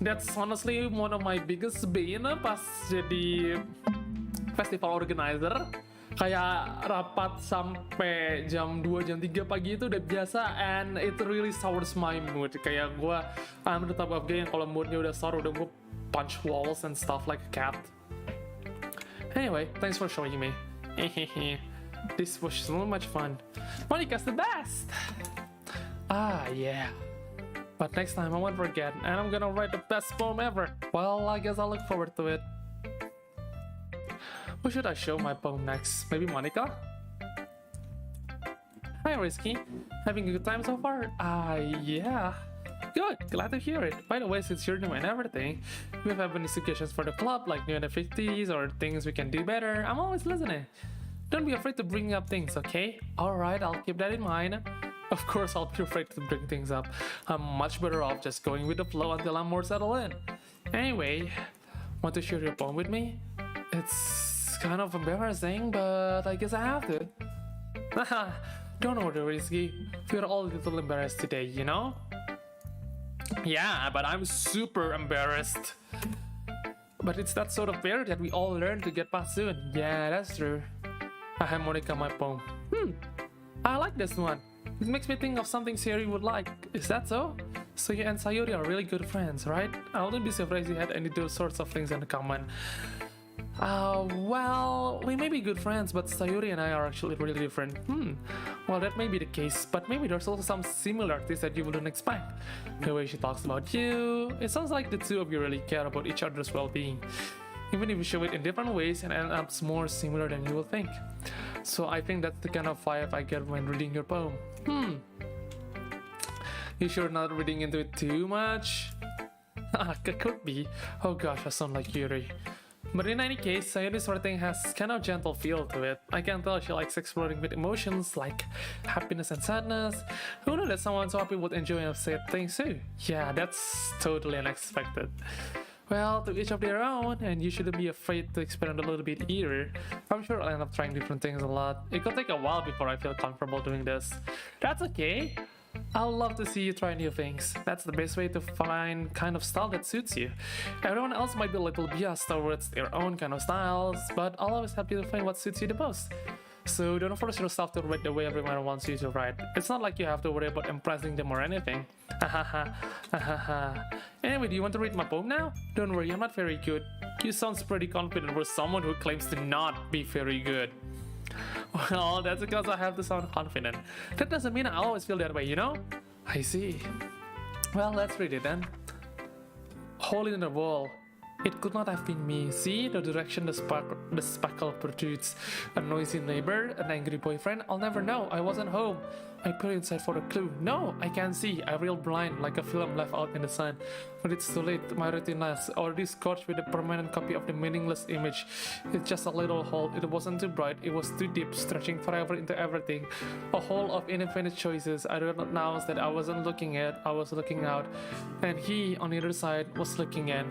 That's honestly one of my biggest bane pas jadi festival organizer. Kayak rapat sampai jam 2, jam 3 pagi itu udah biasa, and it really sours my mood. Kayak gue, I'm the type of guy yang kalau moodnya udah sour, udah gue punch walls and stuff like a cat. Anyway, thanks for showing me. This was so much fun. Monika's the best! Ah, yeah. But next time I won't forget, and I'm gonna write the best poem ever. Well, I guess I'll look forward to it. Who should I show my poem next? Maybe Monika? Hi Risky, having a good time so far? Yeah. Good, glad to hear it. By the way, since you're new and everything, if you have any suggestions for the club, like new NFTs or things we can do better, I'm always listening. Don't be afraid to bring up things, okay? Alright, I'll keep that in mind. Of course, I'll be afraid to bring things up. I'm much better off just going with the flow until I'm more settled in. Anyway, want to share your poem with me? It's kind of embarrassing, but I guess I have to. Haha, don't worry, Risky. We're all a little embarrassed today, you know? Yeah, but I'm super embarrassed. But it's that sort of fear that we all learn to get past soon. Yeah, that's true. I have Monika my poem. I like this one. It makes me think of something Sayuri would like. Is that so? So you and Sayuri are really good friends, right? I wouldn't be surprised you had any of those sorts of things in common. Well, we may be good friends, but Sayuri and I are actually really different. Well, that may be the case, but maybe there's also some similarities that you wouldn't expect. The way she talks about you, it sounds like the two of you really care about each other's well-being. Even if you show it in different ways and end up more similar than you will think. So I think that's the kind of vibe I get when reading your poem. You sure not reading into it too much? Could be. Oh gosh, I sound like Yuri. But in any case, Sayuri's writing has kind of gentle feel to it. I can tell she likes exploring with emotions like happiness and sadness. Who knew that someone so happy would enjoy sad things too? Yeah, that's totally unexpected. Well, to each of their own, and you shouldn't be afraid to experiment a little bit either. I'm sure I'll end up trying different things a lot. It could take a while before I feel comfortable doing this. That's okay. I'll love to see you try new things. That's the best way to find kind of style that suits you. Everyone else might be a little biased towards their own kind of styles, but I'll always help you to find what suits you the most. So don't force yourself to write the way everyone wants you to write. It's not like you have to worry about impressing them or anything. Anyway, do you want to read my poem now? Don't worry, I'm not very good. You sound pretty confident for someone who claims to not be very good. Well, that's because I have to sound confident. That doesn't mean I always feel that way, you know? I see. Well, let's read it then. Hole in the wall. It could not have been me. See the direction the spackle protrudes. A noisy neighbor, an angry boyfriend. I'll never know. I wasn't home. I peer inside for a clue. No, I can't see. I reel blind like a film left out in the sun. But it's too late. My retinas already scorched with a permanent copy of the meaningless image. It's just a little hole. It wasn't too bright. It was too deep, stretching forever into everything. A hole of infinite choices. I don't announce that I wasn't looking at. I was looking out. And he, on the other side, was looking in.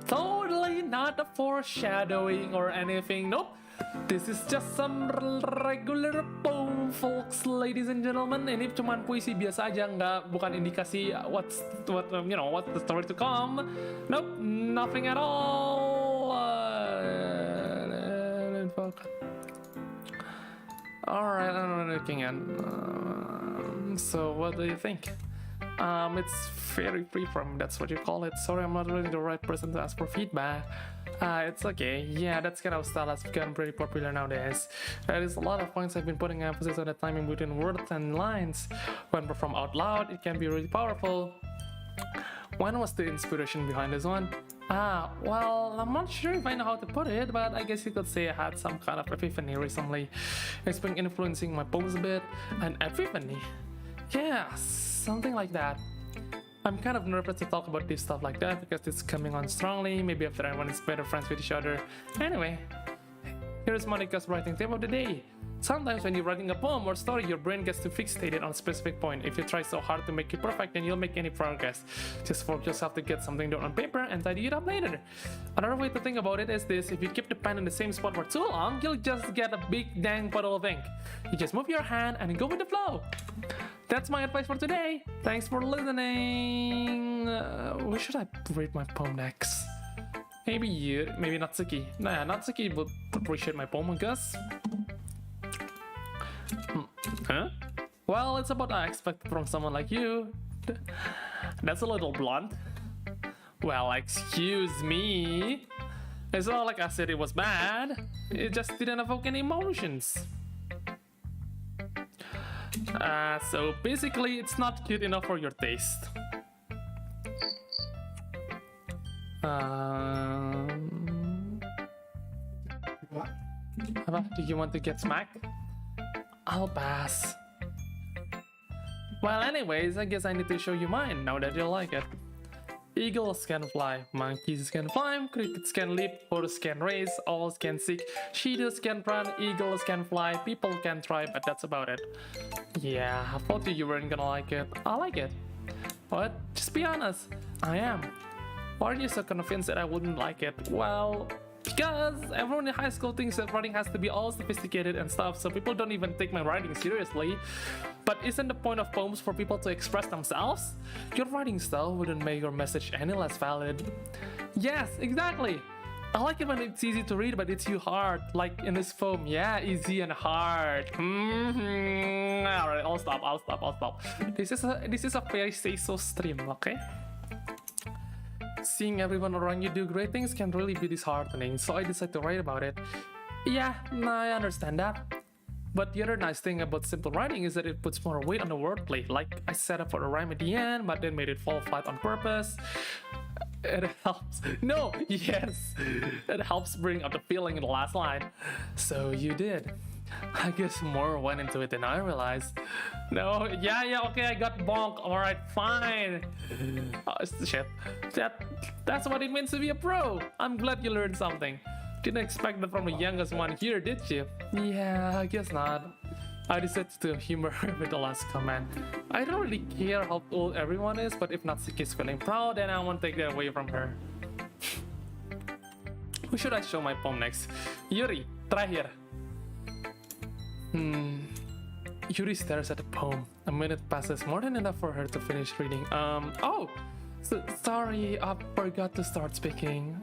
Totally not a foreshadowing or anything. Nope. This is just some regular poem, folks, ladies and gentlemen. Ini cuman puisi biasa aja, bukan indikasi what's the story to come. Nope, nothing at all. Alright, I'm looking at. So, what do you think? It's very freeform, that's what you call it. Sorry, I'm not really the right person to ask for feedback. It's okay. Yeah, that's kind of style has become pretty popular nowadays. There's a lot of points I've been putting emphasis on the timing between words and lines. When performed out loud, it can be really powerful. When was the inspiration behind this one? Well, I'm not sure if I know how to put it, but I guess you could say I had some kind of epiphany recently. It's been influencing my poems a bit. An epiphany? Yeah, something like that. I'm kind of nervous to talk about this stuff like that because it's coming on strongly, maybe after everyone is better friends with each other. Anyway, here's Monika's writing tip of the day. Sometimes when you're writing a poem or story, your brain gets too fixated on a specific point. If you try so hard to make it perfect, then you'll make any progress. Just force yourself to get something down on paper and tidy it up later. Another way to think about it is this: if you keep the pen in the same spot for too long, you'll just get a big dang puddle of ink. You just move your hand and go with the flow. That's my advice for today. Thanks for listening. Where should I read my poem next? Maybe you, maybe Natsuki. Nah, Natsuki would appreciate my poem, I guess. Huh? Well, it's about what I expect from someone like you. That's a little blunt. Well, excuse me. It's not like I said it was bad. It just didn't evoke any emotions. So basically, it's not cute enough for your taste. Apa? Do you want to get smacked? I'll pass. Well, anyways, I guess I need to show you mine now that you like it. Eagles can fly, monkeys can climb, crickets can leap, horses can race, owls can seek, cheetahs can run, eagles can fly, people can try, but that's about it. Yeah, I thought you weren't gonna like it. I like it. But just be honest, I am. Why are you so convinced that I wouldn't like it? Well, because everyone in high school thinks that writing has to be all sophisticated and stuff, so people don't even take my writing seriously. But isn't the point of poems for people to express themselves? Your writing style wouldn't make your message any less valid. Yes, exactly! I like it when it's easy to read, but it's too hard. Like in this poem, yeah, easy and hard. Alright, I'll stop. This is a very say-so stream, okay? Seeing everyone around you do great things can really be disheartening, so I decided to write about it. Yeah, I understand that. But the other nice thing about simple writing is that it puts more weight on the wordplay. Like, I set up for a rhyme at the end, but then made it fall flat on purpose. It helps. No, yes! It helps bring out the feeling in the last line. So you did. I guess more went into it than I realized. No, yeah, okay, I got bonk. Alright, fine. Oh, shit. That's what it means to be a pro. I'm glad you learned something. Didn't expect that from the youngest one here, did you? Yeah, I guess not. I decided to humor her with the last comment. I don't really care how old everyone is, but if Natsuki is feeling proud, then I won't take that away from her. Who should I show my poem next? Yuri, terakhir. Yuri stares at the poem. A minute passes, more than enough for her to finish reading. Sorry, I forgot to start speaking.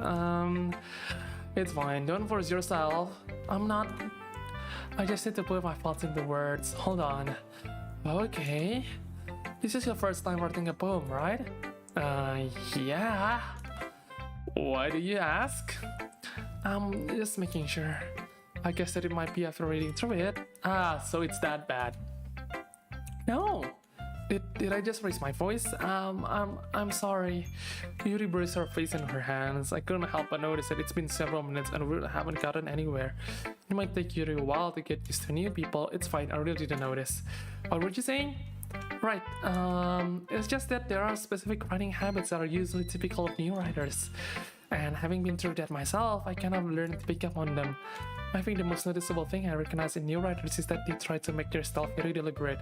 It's fine, don't force yourself. I just need to put my thoughts into words. Hold on. Okay. This is your first time writing a poem, right? Yeah. Why do you ask? Just making sure. I guess that it might be after reading through it. So it's that bad. No. Did I just raise my voice? I'm sorry. Yuri buries her face in her hands. I couldn't help but notice that it's been several minutes and we haven't gotten anywhere. It might take Yuri a while to get used to new people. It's fine, I really didn't notice. What were you saying? Right, it's just that there are specific writing habits that are usually typical of new writers. And having been through that myself, I kind of learned to pick up on them. I think the most noticeable thing I recognize in new writers is that they try to make their style very deliberate.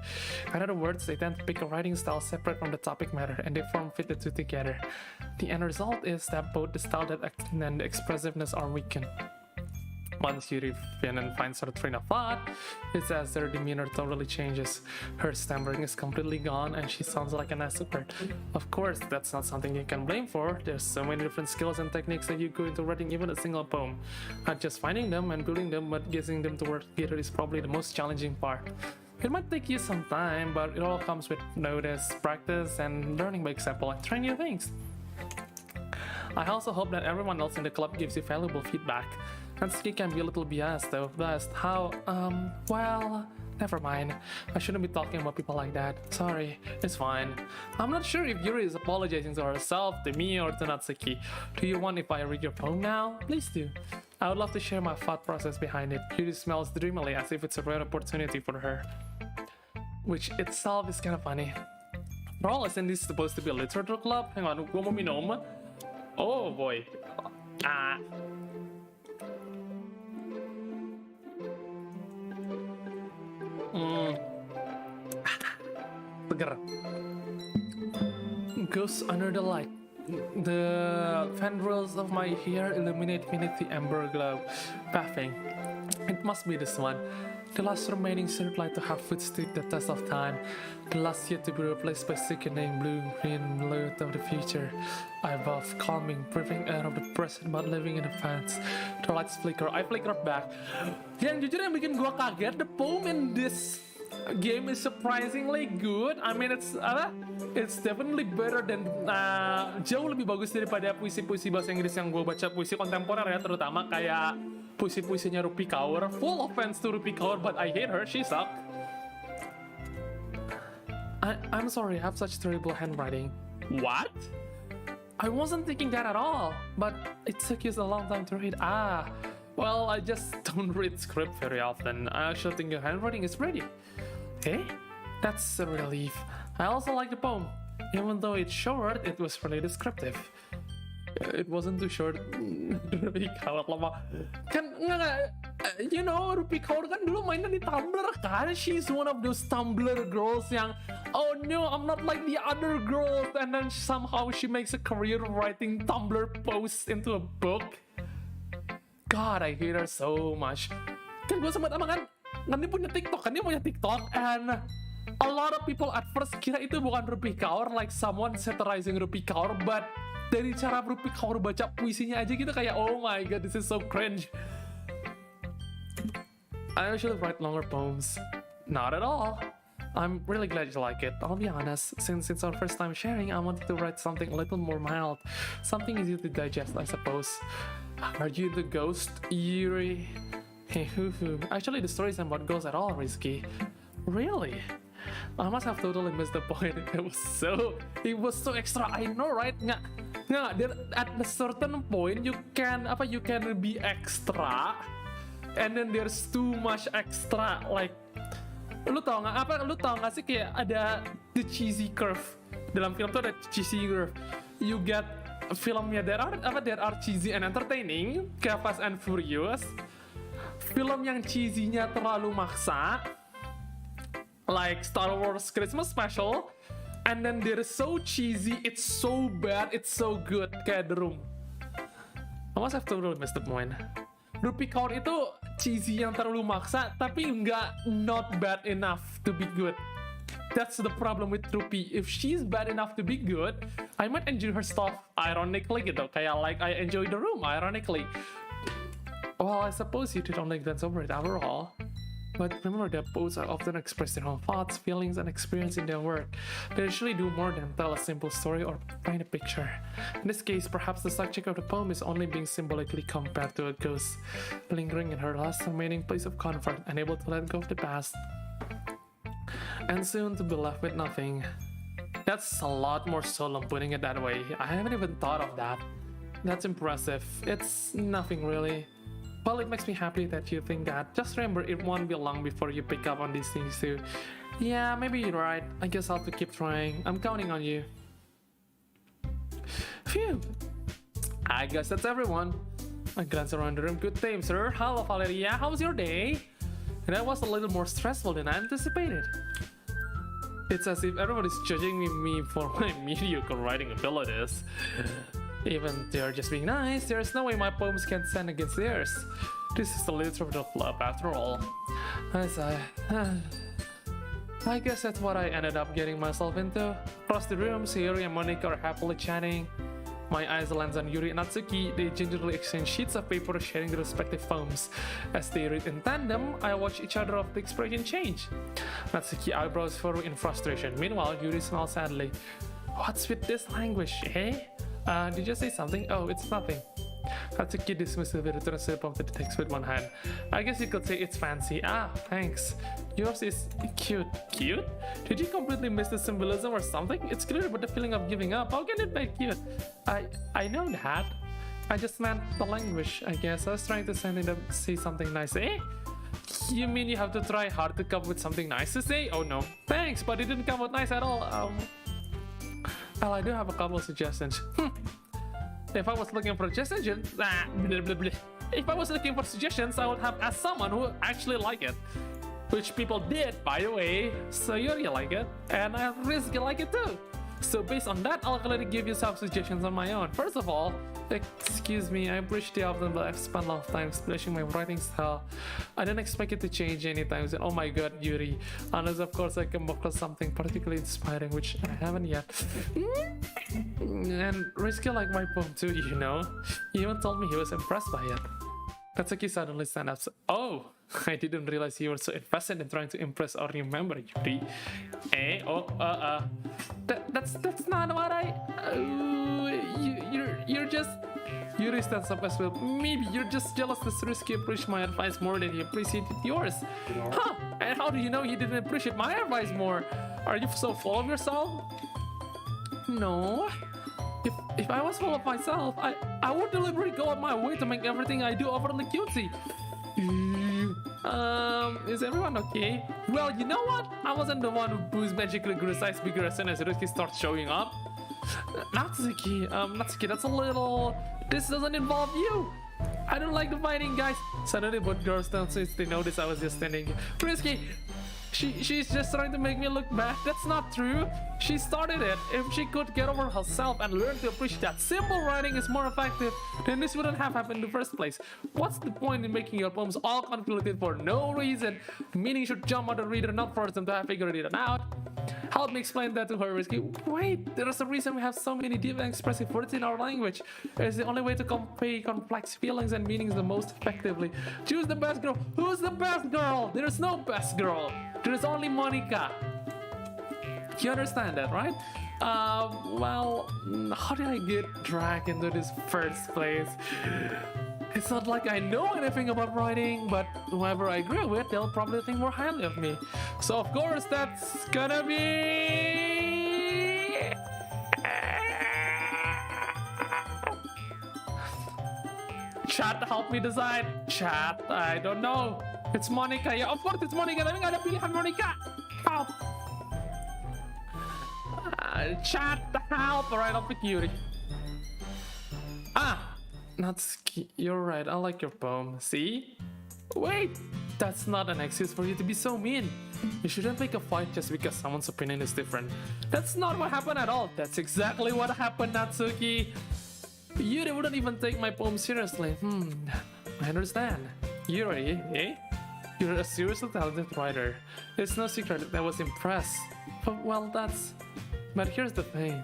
In other words, they tend to pick a writing style separate from the topic matter and they fit the two together. The end result is that both the style and the expressiveness are weakened. Once Yuri finds her train of thought, it's as their demeanor totally changes. Her stammering is completely gone and she sounds like an expert. Of course, that's not something you can blame for. There's so many different skills and techniques that you go into writing even a single poem. Not just finding them and building them, but getting them to work together is probably the most challenging part. It might take you some time, but it all comes with notice, practice, and learning by example and trying new things. I also hope that everyone else in the club gives you valuable feedback. Natsuki can be a little biased though. Biased how? Well, never mind. I shouldn't be talking about people like that. Sorry, it's fine. I'm not sure if Yuri is apologizing to herself, to me, or to Natsuki. Do you want if I read your poem now? Please do. I would love to share my thought process behind it. Yuri smells dreamily as if it's a rare opportunity for her. Which itself is kind of funny. For all, isn't this supposed to be a literature club? Hang on, gua mau minum. Oh boy. Seger. Ghosts under the light. The tendrils of my hair illuminate beneath the amber glow. Baffing. It must be this one. The last remaining searchlight to have withstood the test of time. The last yet to be replaced by sickening blue, green, blue of the future. I above, calming, breathing air of the present but living in the past. The lights flicker. I flicker back. Yang jujur yang bikin gua kaget, the poem in this game is surprisingly good. I mean it's definitely better than jauh lebih bagus daripada puisi-puisi bahasa Inggris yang gue baca, puisi kontemporer ya, terutama kayak puisi-puisinya Rupi Kaur. Full offense to Rupi Kaur, but I hate her, she sucked. I'm sorry, I have such terrible handwriting. What? I wasn't thinking that at all, but it took you a long time to read. Well, I just don't read script very often. I actually think your handwriting is pretty. Hey, that's a relief. I also like the poem. Even though it's short, it was really descriptive. It wasn't too short. Rupi Kaur lama. Kan nggak, you know, Rupi Kaur kan dulu mainnya di Tumblr kan. She's one of those Tumblr girls yang, oh no, I'm not like the other girls. And then somehow she makes a career writing Tumblr posts into a book. God, I hate her so much. Kan gue sempet emang kan dia punya TikTok, and a lot of people at first kira itu bukan Rupi Kaur, like someone satirizing Rupi Kaur, but dari cara Rupi Kaur baca puisinya aja gitu kayak, oh my god, this is so cringe. I usually write longer poems. Not at all. I'm really glad you like it. I'll be honest, since it's our first time sharing, I wanted to write something a little more mild. Something easy to digest, I suppose. Are you the ghost, eerie? Hey, hoo-hoo. Actually, the story isn't about ghosts at all risky. Really? I must have totally missed the point. It was so extra. I know, right? Nggak. At a certain point, you can be extra, and then there's too much extra. Like, lu tau nggak sih kayak ada the cheesy curve dalam film tuh, ada cheesy curve. You get filmnya there are cheesy and entertaining kayak Fast and Furious. Film yang cheesy-nya terlalu maksa, like Star Wars Christmas Special, and then they're so cheesy, it's so bad, it's so good, kayak The Room. I must have totally missed the point. Rupi Kaur itu cheesy yang terlalu maksa, tapi not bad enough to be good. That's the problem with Rupi. If she's bad enough to be good, I might enjoy her stuff ironically gitu, kayak like I enjoy The Room ironically. Well, I suppose you don't like that over it after all. But remember that poets are often express their own thoughts, feelings, and experience in their work. They usually do more than tell a simple story or paint a picture. In this case, perhaps the subject of the poem is only being symbolically compared to a ghost, lingering in her last remaining place of comfort, unable to let go of the past, and soon to be left with nothing. That's a lot more solemn putting it that way. I haven't even thought of that. That's impressive. It's nothing really. Well, it makes me happy that you think that. Just remember, it won't be long before you pick up on these things too. Yeah, maybe you're right. I guess I'll have to keep trying. I'm counting on you. Phew. I guess that's everyone. I glance around the room. Good day, sir. Hello, Valeria. How was your day? That was a little more stressful than I anticipated. It's as if everybody's judging me for my mediocre writing abilities. Even they're just being nice, there's no way my poems can stand against theirs. This is the literature of love after all. I sigh. I guess that's what I ended up getting myself into. Across the room, Sayori and Monika are happily chatting. My eyes lands on Yuri and Natsuki. They gingerly exchange sheets of paper sharing their respective poems. As they read in tandem, I watch each other of the expression change. Natsuki eyebrows furrow in frustration. Meanwhile, Yuri smiles sadly. What's with this language, eh? Did you say something? Oh, it's nothing. Hatsuki dismissively returns to the text with one hand. I guess you could say it's fancy. Ah, thanks. Yours is cute. Cute? Did you completely miss the symbolism or something? It's clear about the feeling of giving up. How can it be cute? I know that. I just meant the language, I guess. I was trying to say something nice. Eh? You mean you have to try hard to come up with something nice to say? Oh no. Thanks, but it didn't come out nice at all. Well, I do have a couple of suggestions. If I was looking for suggestions, If I was looking for suggestions, I would have asked someone who actually liked it. which people did, by the way. So Yuri like it, and I Rizky like it too. So based on that, I'll gladly give you some suggestions on my own. First of all, excuse me, I appreciate often that I've spent a lot of time splashing my writing style. I didn't expect it to change anytime soon. Oh my god, Yuri. Unless of course I come across something particularly inspiring, which I haven't yet. And Rizky liked my poem too, you know. He even told me he was impressed by it. Katsuki suddenly stand up. Oh, I didn't realize you were so invested in trying to impress or remember, Yuri. That's not what I. You're just. Yuri stands up as well. Maybe you're just jealous that Rizky appreciated my advice more than he appreciated yours. Huh? And how do you know he didn't appreciate my advice more? Are you so full of yourself? No. If I was full of myself, I would deliberately go out my way to make everything I do overly cutesy. Is everyone okay? Well, you know what? I wasn't the one whose magically grew size bigger as soon as Rizky starts showing up. Natsuki, that's a little... This doesn't involve you. I don't like the fighting, guys. Suddenly both girls down since they noticed I was just standing. Rizky, she's just trying to make me look bad. That's not true. She started it. If she could get over herself and learn to appreciate that simple writing is more effective, then this wouldn't have happened in the first place. What's the point in making your poems all convoluted for no reason? Meaning should jump on the reader, not force them to have figured it out. Help me explain that to her, Rizky. Wait, there's a reason we have so many deep and expressive words in our language. It's the only way to convey complex feelings and meanings the most effectively. Choose the best girl. Who's the best girl? There's no best girl. There's only Monika. You understand that, right? Well, how did I get dragged into this first place? It's not like I know anything about writing, but whoever I agree with, they'll probably think more highly of me. So of course, that's gonna be... Chat, help me decide. Chat, I don't know. It's Monika. Yeah, of course it's Monika. Tapi nggak ada pilihan Monika. Help. Chat, help. Alright, I'll pick Yuri. Natsuki, you're right. I like your poem. See? Wait, that's not an excuse for you to be so mean. You shouldn't pick a fight just because someone's opinion is different. That's not what happened at all. That's exactly what happened, Natsuki. Yuri wouldn't even take my poem seriously. I understand. Yuri, eh? You're a seriously talented writer. It's no secret that I was impressed. But well, But here's the thing.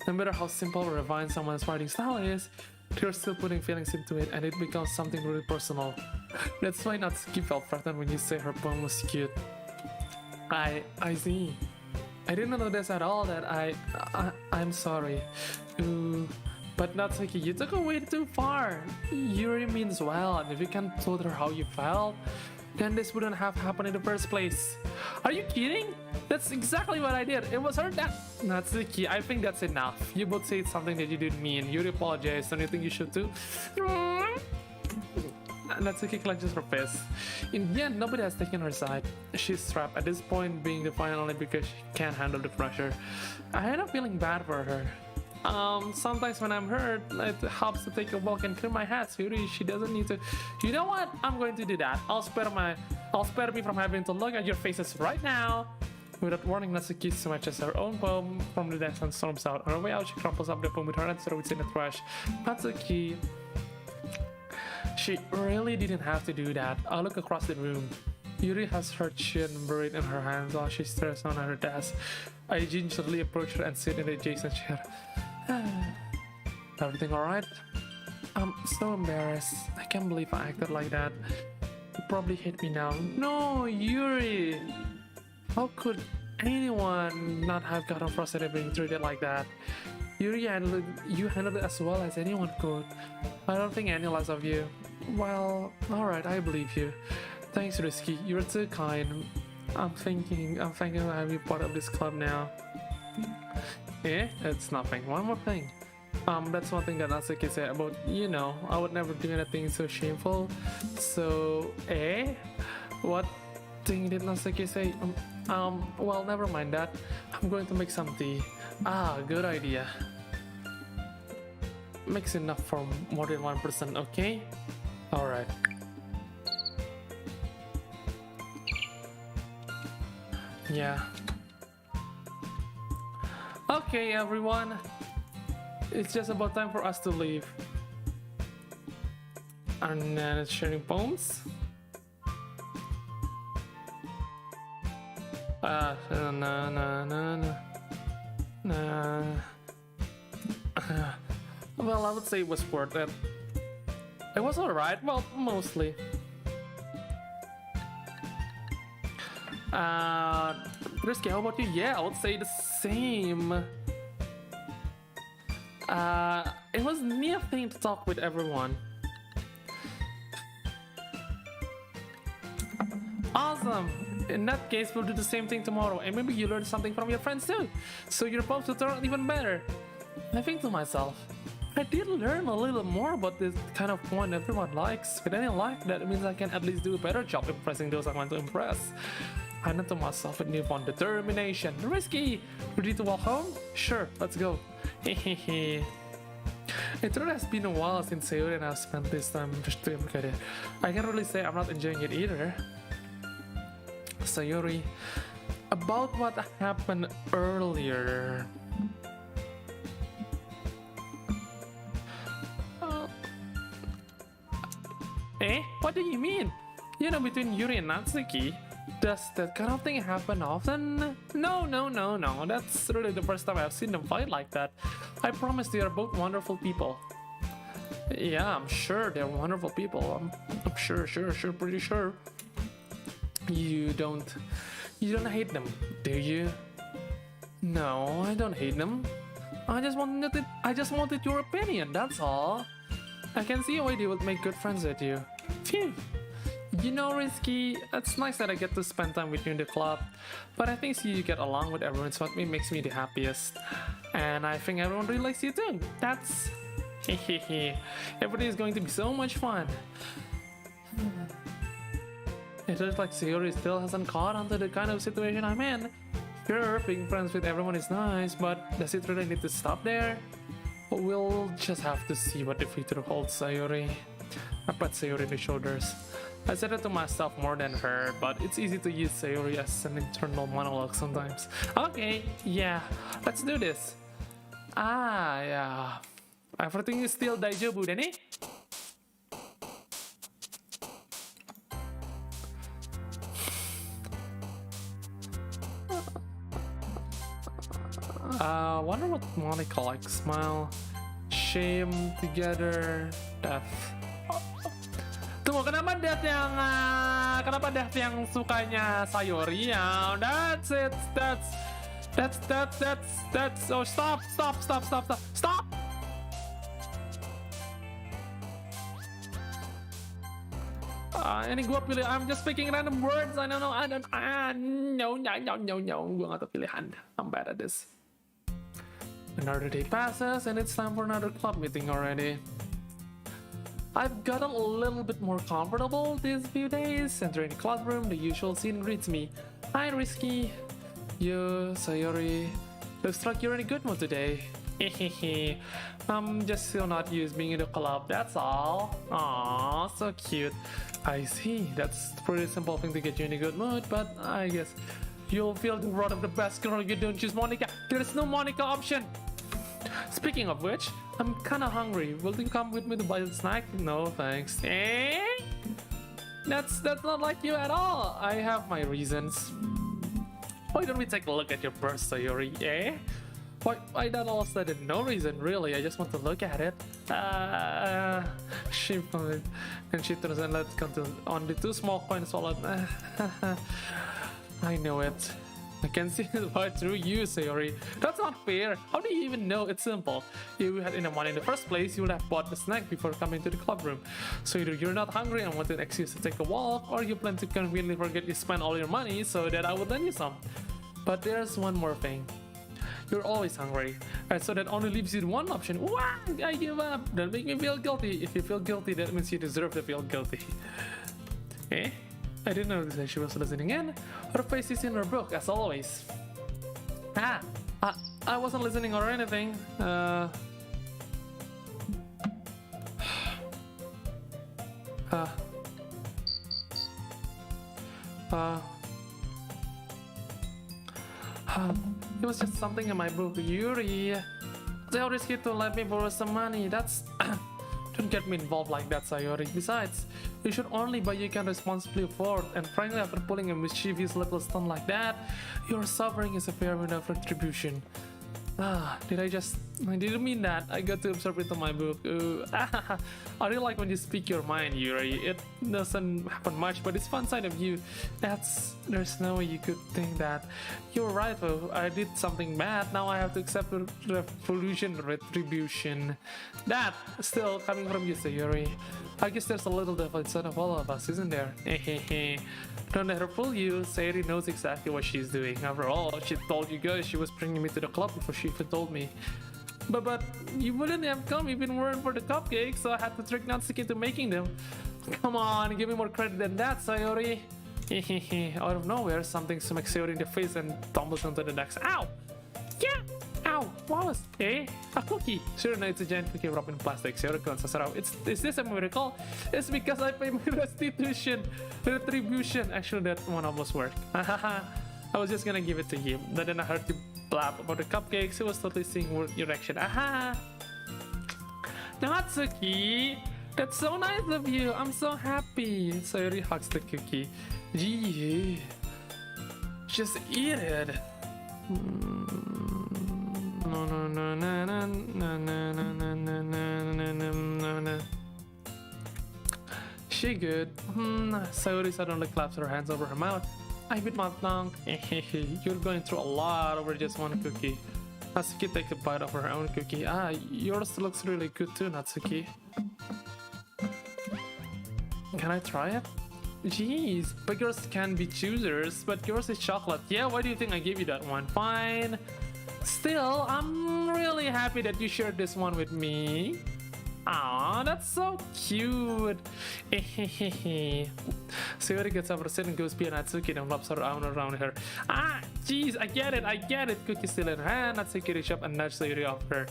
No matter how simple or refined someone's writing style is, you're still putting feelings into it and it becomes something really personal. That's why Natsuki felt threatened when you say her poem was cute. I see. I didn't know this at all. That I'm sorry. But Natsuki, you took it way too far. Yuri means well, and if you can't told her how you felt, then this wouldn't have happened in the first place. Are you kidding? That's exactly what I did. It was her that... Natsuki, I think that's enough. You both said something that you didn't mean. Yuri apologized. Don't you think you should too? Natsuki clenches her fist. In the end, nobody has taken her side. She's trapped at this point, being defiant only because she can't handle the pressure. I end up feeling bad for her. Sometimes when I'm hurt, it helps to take a walk and clear my head. So Yuri, she doesn't need to. You know what? I'm going to do that. I'll spare me from having to look at your faces right now. Without warning, Natsuki smashes her own poem from the desk and storms out. On her way out, she crumples up the poem with her and throws it in the trash. Natsuki, she really didn't have to do that. I look across the room. Yuri has her chin buried in her hands while she stares down at her desk. I gingerly approach her and sit in the adjacent chair. Everything alright? I'm so embarrassed. I can't believe I acted like that. You probably hate me now. No, Yuri! How could anyone not have gotten frustrated being treated like that? Yuri, you handled it as well as anyone could. I don't think any less of you. Well, alright, I believe you. Thanks, Rizky. You're too kind. I'm thinking I'll be part of this club now. Eh? It's nothing. One more thing. That's one thing that Natsuki said about, you know, I would never do anything so shameful. So, eh? What thing did Natsuki say? Well, never mind that. I'm going to make some tea. Good idea. Mix enough for more than one person, okay? Alright. Yeah. Okay, everyone. It's just about time for us to leave. And then it's sharing poems. Well, I would say it was worth it. It was alright, well, mostly. Risky, how about you? Yeah, I would say the same. It was a neat thing to talk with everyone. Awesome! In that case, we'll do the same thing tomorrow, and maybe you learn something from your friends too, so your poems will turn out even better. I think to myself, I did learn a little more about this kind of poem everyone likes. If I didn't like that, it means I can at least do a better job impressing those I want to impress. I know to myself a new one, determination. Risky! Ready to walk home? Sure, let's go. Hehehe. It really has been a while since Sayori and I spent this time together. I can't really say I'm not enjoying it either. Sayori, about what happened earlier. What do you mean? You know, between Yuri and Natsuki, does that kind of thing happen often? No. That's really the first time I've seen them fight like that. I promise they are both wonderful people. Yeah, I'm sure they're wonderful people. I'm sure, pretty sure. You don't hate them, do you? No, I don't hate them. I just wanted your opinion, that's all. I can see why they would make good friends with you. Phew. You know, Risky, it's nice that I get to spend time with you in the club, but I think you get along with everyone is what makes me the happiest. And I think everyone really likes you too. That's... hehehe. Every day is going to be so much fun. It looks like Sayori still hasn't caught on to the kind of situation I'm in. Sure, being friends with everyone is nice, but does it really need to stop there? We'll just have to see what the future holds, Sayori. I pat Sayori on the shoulders. I said it to myself more than her, but it's easy to use Sayori as an internal monologue sometimes. Okay, yeah, let's do this. Yeah. Everything is still daijoubu, Denny? Wonder what Monika likes. Smile, shame, together, death. Tunggu, kenapa Death yang sukanya Sayori ya? That's it. That's. Oh, stop. Ini gue pilih. I'm just picking random words. I don't know. No. Gue gak tau pilihan. I'm bad at this. Another day passes and it's time for another club meeting already. I've gotten a little bit more comfortable these few days. Entering the clubroom, the usual scene greets me. Hi, Risky. You, Sayori. Looks like you're in a good mood today. Hehehe. I'm just still not used being in the club, that's all. Aww, so cute. I see. That's a pretty simple thing to get you in a good mood, but I guess you'll feel the wrath of the best girl you don't choose Monika. There's no Monika option. Speaking of which, I'm kinda hungry. Will you come with me to buy a snack? No, thanks. That's not like you at all. I have my reasons. Why don't we take a look at your purse, Sayori? Why that all of a sudden? No reason, really. I just want to look at it. She found it, and she turns and lets come on the 2 small coins wallet. I know it. I can see it right through you, Sayori. That's not fair. How do you even know? It's simple. If you had enough money in the first place, you would have bought the snack before coming to the club room. So either you're not hungry and want an excuse to take a walk, or you plan to conveniently forget you spent all your money so that I would lend you some. But there's one more thing. You're always hungry, and so that only leaves you one option. What? I give up. Don't make me feel guilty. If you feel guilty, that means you deserve to feel guilty. I didn't notice that she was listening in. Her face is in her book, as always. I wasn't listening or anything. It was just something in my book, Yuri. They always get to let me borrow some money. That's... Don't get me involved like that, Sayori. Besides, you should only buy you can responsibly afford, and frankly, after pulling a mischievous little stunt like that, your suffering is a fair window of retribution. I didn't mean that. I got to absorb into my book. I really like when you speak your mind, Yuri. It doesn't happen much, but it's fun side of you. There's no way you could think that. You're right though, I did something bad, now I have to accept retribution. That still coming from you, Sayori. I guess there's a little devil inside of all of us, isn't there? Don't let her fool you, Sayori knows exactly what she's doing. After all, she told you guys she was bringing me to the club before she even told me. But you wouldn't have come if it weren't for the cupcakes, so I had to trick Natsuki into making them. Come on, give me more credit than that, Sayori. Out of nowhere, something smacks Sayori in the face and tumbles onto the decks. Ow! Yeah! Ow! What was a cookie? Sure, no, it's a giant cookie wrapped in plastic. Sayori glances around. Is this a miracle? It's because I pay my retribution. Actually, that one almost worked. I was just gonna give it to you. But then I heard you blab about the cupcakes. It was totally seeing your reaction. Natsuki! That's so nice of you. I'm so happy. Sayori hugs the cookie. Gee, just eat it. She good. Sayori suddenly claps her hands over her mouth. I bit my tongue. You're going through a lot over just one cookie. Natsuki takes a bite of her own cookie. Yours looks really good too, Natsuki. Can I try it? Jeez, but yours can be choosers, but yours is chocolate. Yeah, why do you think I gave you that one? Fine. Still, I'm really happy that you shared this one with me. Aw, that's so cute. Sayori gets up her seat and goes behind Natsuki and wraps her arm around her. Jeez, I get it. Cookie still in her hand. Natsuki reaches up and nudges Sayori off her.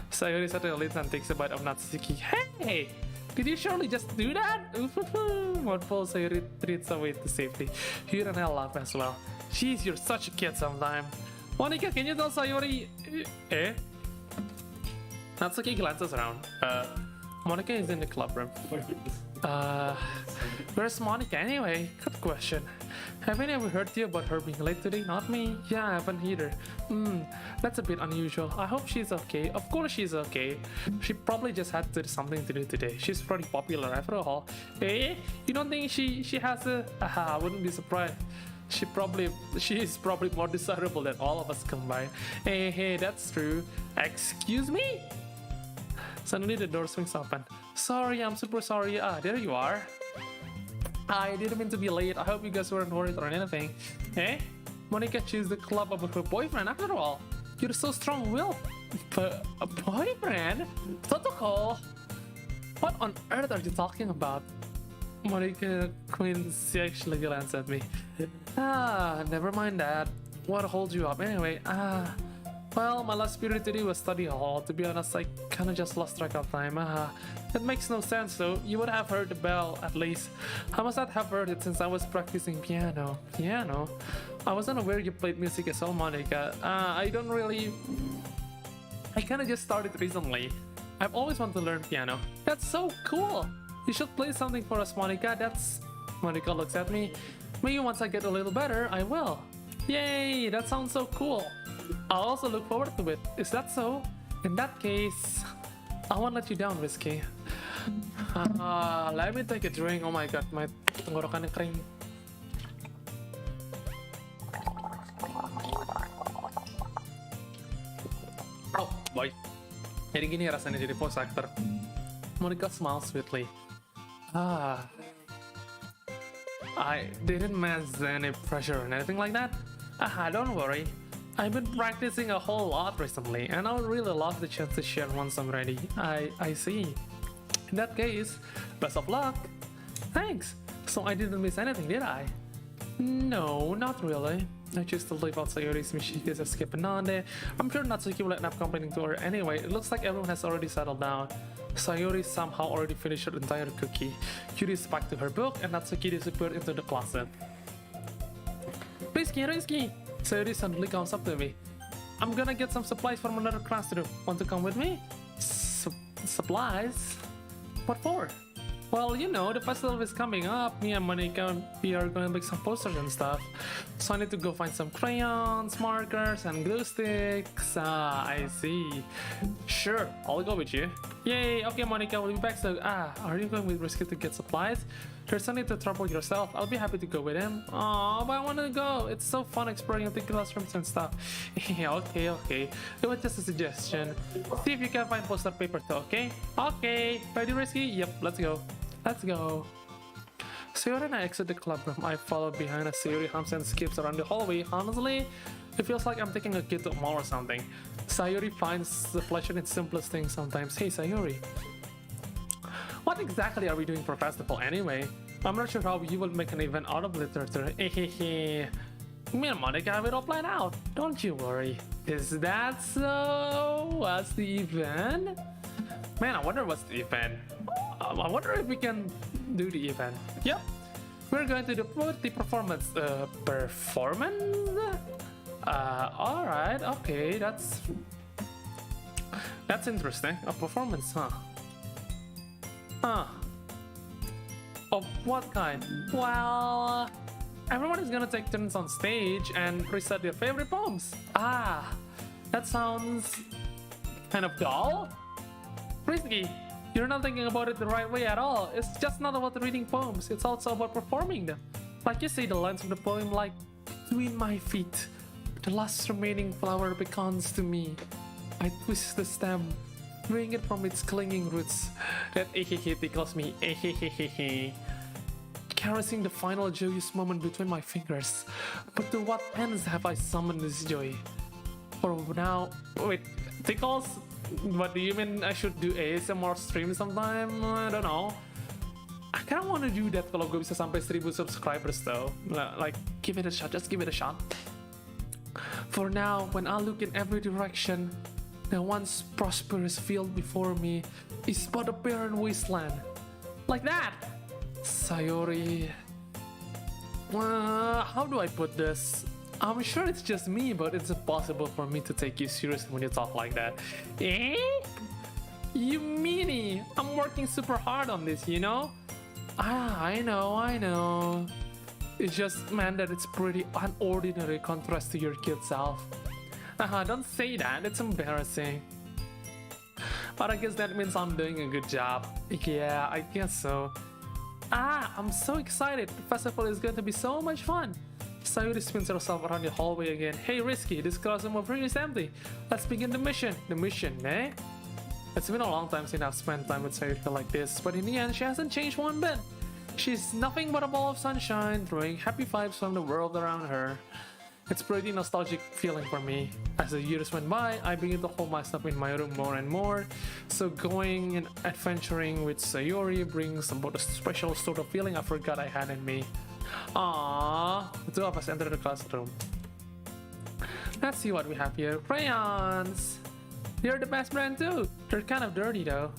Sayori suddenly leans and takes a bite of Natsuki. Hey! Did you surely just do that? Mournful Sayori retreats away to safety. Hiro and I laugh as well. Jeez, you're such a kid sometime. Monika, can you tell Sayori... Natsuki glances around. Monika is in the club room. Where's Monika anyway? Good question. Haven't ever heard you about her being late today? Not me. Yeah, I haven't either. That's a bit unusual. I hope she's okay. Of course she's okay. She probably just had something to do today. She's pretty popular after all. You don't think she has a... I wouldn't be surprised. She is probably more desirable than all of us combined. Hey, that's true. Excuse me? Suddenly the door swings open. Sorry, I'm super sorry. There you are. I didn't mean to be late. I hope you guys weren't worried or anything. Monika chose the club over her boyfriend after all. You're so strong-willed. But a boyfriend? Totoko? What on earth are you talking about? Monika Queen actually glanced at me. Never mind that. What holds you up anyway? Well, my last period today was study hall. To be honest, I kinda just lost track of time. It makes no sense though. You would have heard the bell at least. I must not have heard it since I was practicing piano. Piano? I wasn't aware you played music as well, Monika. I kinda just started recently. I've always wanted to learn piano. That's so cool! You should play something for us, Monika. Monika looks at me. Maybe once I get a little better, I will. Yay! That sounds so cool. I'll also look forward to it. Is that so? In that case, I won't let you down, Whiskey. Let me take a drink. Oh my god, my tenggorokan kering. Oh boy. Jadi gini rasanya jadi voice actor. Monika smiles sweetly. I didn't manage any pressure or anything like that. Don't worry. I've been practicing a whole lot recently, and I would really love the chance to share once I'm ready. I see. In that case, best of luck. Thanks. So I didn't miss anything, did I? No, not really. I choose to leave out Sayori's mischievous escape Nande. I'm sure Natsuki will end up complaining to her anyway. It looks like everyone has already settled down. Sayori somehow already finished her entire cookie. Yuri is back to her book, and Natsuki disappeared into the closet. Risky. Sayuri suddenly comes up to me. I'm gonna get some supplies from another classroom. Want to come with me? Supplies? What for? Well, you know, the festival is coming up. Me and Monika, we are gonna make some posters and stuff. So I need to go find some crayons, markers, and glue sticks. Ah, I see. Sure, I'll go with you. Yay, okay Monika, we'll be back soon. Are you going with Risky to get supplies? There's no need to trouble yourself. I'll be happy to go with him. Oh, but I want to go. It's so fun exploring the classrooms and stuff. Okay. It was just a suggestion. See if you can find poster paper too, okay? Okay. Ready, Risky? Yep, let's go. Sayuri and I exit the club room. I follow behind as Sayuri humps and skips around the hallway. Honestly, it feels like I'm taking a kid to a mall or something. Sayuri finds the pleasure in simplest things sometimes. Hey Sayuri, what exactly are we doing for festival anyway? I'm not sure how you will make an event out of literature. Me and Monika have it all planned out. Don't you worry. Is that so? What's the event? Man, I wonder what's the event. I wonder if we can do the event. Yep. We're going to do the performance. Performance? Alright, okay, that's interesting. A performance, huh? Of what kind? Well, everyone is gonna take turns on stage and recite their favorite poems. That sounds kind of dull. Risky, you're not thinking about it the right way at all. It's just not about reading poems, it's also about performing them. Like you say the lines of the poem like, between my feet, the last remaining flower beckons to me. I twist the stem, freeing it from its clinging roots. That tickles me. Caressing the final joyous moment between my fingers. But to what ends have I summoned this joy? For now, wait, tickles? What do you mean I should do ASMR stream sometime? I don't know. I kinda wanna do that kalau gue bisa sampai 1000 subscribers though. Like, give it a shot, just give it a shot. For now, when I look in every direction, the once prosperous field before me is but a barren wasteland. Like that! Sayuri... how do I put this? I'm sure it's just me, but it's impossible for me to take you seriously when you talk like that. Eh? You meanie! I'm working super hard on this, you know? I know. It's just, man, that it's pretty unordinary contrast to your kid self. Don't say that, it's embarrassing. But I guess that means I'm doing a good job. Yeah, I guess so. I'm so excited. The festival is going to be so much fun. Sayuri spins herself around the hallway again. Hey Risky, this classroom over here is empty. Let's begin the mission. The mission, eh? It's been a long time since I've spent time with Sayuri like this, but in the end, she hasn't changed one bit. She's nothing but a ball of sunshine, throwing happy vibes from the world around her. It's pretty nostalgic feeling for me. As the years went by, I began to hold myself in my room more and more, so going and adventuring with Sayuri brings about a special sort of feeling I forgot I had in me. Aww, the two of us enter the classroom. Let's see what we have here. Crayons! They're the best brand too. They're kind of dirty though.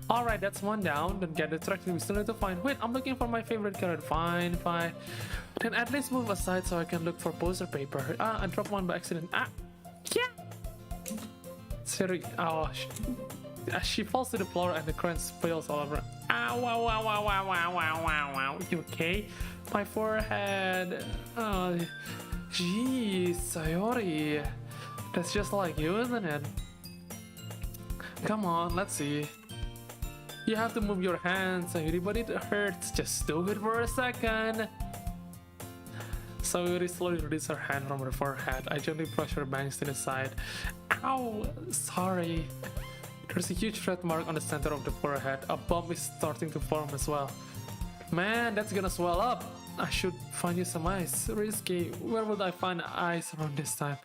Alright, that's one down. Don't get distracted, we still need to find. Wait, I'm looking for my favorite carrot. Fine. Then at least move aside so I can look for poster paper. I dropped one by accident. Yeah! Sorry. Oh, she falls to the floor and the crayon spills all over. Ow. You okay? My forehead. Oh, jeez, Sayuri. That's just like you, isn't it? Come on, let's see. You have to move your hands, Sayuri, but it hurts. Just do it for a second. Sayuri slowly releases her hand from her forehead. I gently brush her bangs to the side. Ow! Sorry. There's a huge red mark on the center of the forehead. A bump is starting to form as well. Man, that's gonna swell up. I should find you some ice. Risky. Where would I find ice around this time?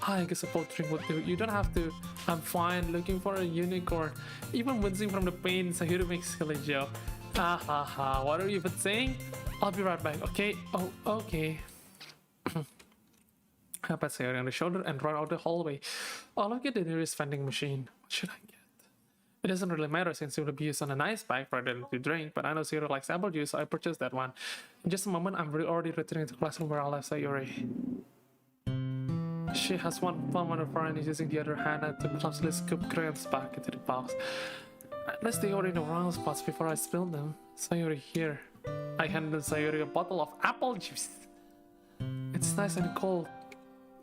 I guess a cold drink would do. You don't have to. I'm fine. Looking for a unicorn. Even wincing from the pain, Sayuri makes a silly joke. What are you even saying? I'll be right back, okay? Oh, okay. I pat Sayuri on the shoulder and run out the hallway. I'll look at the nearest vending machine. What should I get? It doesn't really matter since it will be used on an ice pack rather than to drink, but I know Sayuri likes apple juice, so I purchased that one. In just a moment, I'm already returning to classroom where I left Sayuri. She has one palm on her forehead and is using the other hand to clumsily scoop crayons back into the box. At least they were in the wrong spots before I spilled them. Sayuri, here. I handed Sayuri a bottle of apple juice. It's nice and cold.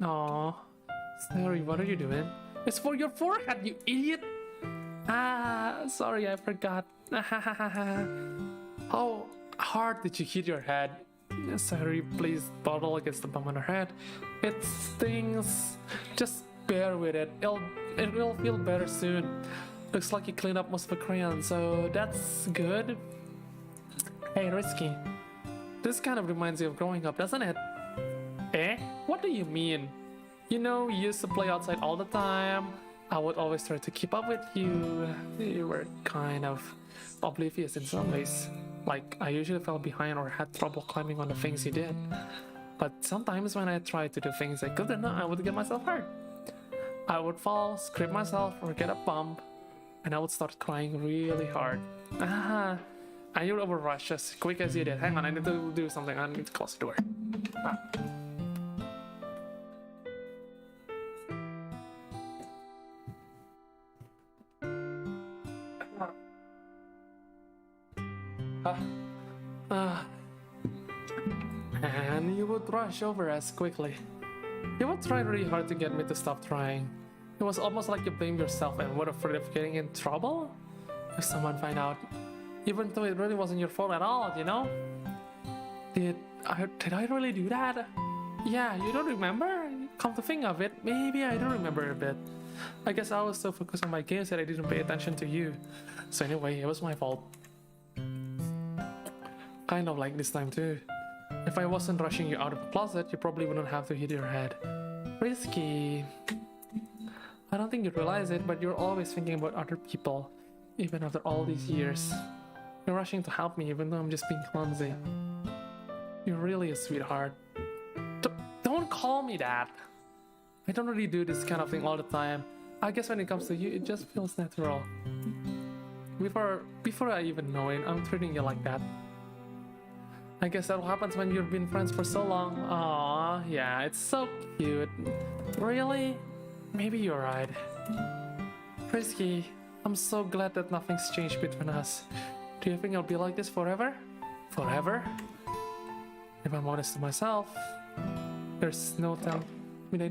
Aww. Sayuri, what are you doing? It's for your forehead, you idiot! Ah, sorry, I forgot. How hard did you hit your head? Sayuri placed the bottle against the palm on her head. It stings. Just bear with it. It will feel better soon. Looks like you cleaned up most of the crayon, so that's good. Hey, Risky. This kind of reminds you of growing up, doesn't it? Eh? What do you mean? You know, you used to play outside all the time. I would always try to keep up with you. You were kind of oblivious in some ways. Like, I usually fell behind or had trouble climbing on the things you did. But sometimes when I tried to do things I couldn't, I would get myself hurt. I would fall, scrape myself, or get a bump, and I would start crying really hard. And you'll overrush as quick as you did. Hang on, I need to do something. I need to close the door. And you would rush over as quickly. You would try really hard to get me to stop trying. It was almost like you blamed yourself and were afraid of getting in trouble if someone find out. Even though it really wasn't your fault at all, you know? Did I really do that? Yeah, you don't remember? Come to think of it, maybe I do remember a bit. I guess I was so focused on my games that I didn't pay attention to you. So anyway, it was my fault. Kind of like this time too. If I wasn't rushing you out of the closet, you probably wouldn't have to hit your head. Risky. I don't think you realize it, but you're always thinking about other people, even after all these years. You're rushing to help me even though I'm just being clumsy. You're really a sweetheart. Don't call me that! I don't really do this kind of thing all the time. I guess when it comes to you, it just feels natural. Before I even know it, I'm treating you like that. I guess that happens when you've been friends for so long. Aww, yeah, it's so cute. Really? Maybe you're right. Risky, I'm so glad that nothing's changed between us. Do you think I'll be like this forever? Forever? If I'm honest to myself, there's no telling. There's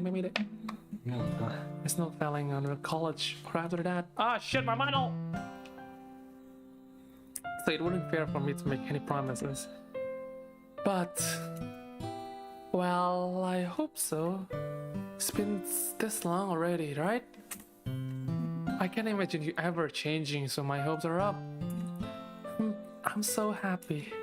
no telling on college or after that. Ah, shit, my model! So it wouldn't be fair for me to make any promises. But, well, I hope so. It's been this long already, right? I can't imagine you ever changing, so my hopes are up. I'm so happy.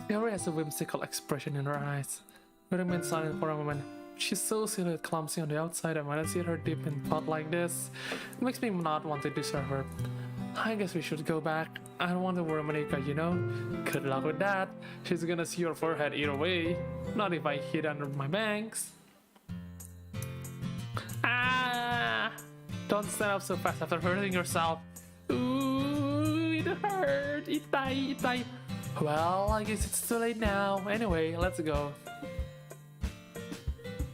Sayuri has a whimsical expression in her eyes. We remain silent for a moment. She's so silly and clumsy on the outside, and when I see her deep in thought like this, it makes me not want to disturb her. I guess we should go back. I don't want to worry Monika, you know? Good luck with that. She's gonna see your forehead either way. Not if I hit under my bangs. Ah! Don't stand up so fast after hurting yourself. Ooh, it hurt. Itai. Well, I guess it's too late now. Anyway, let's go.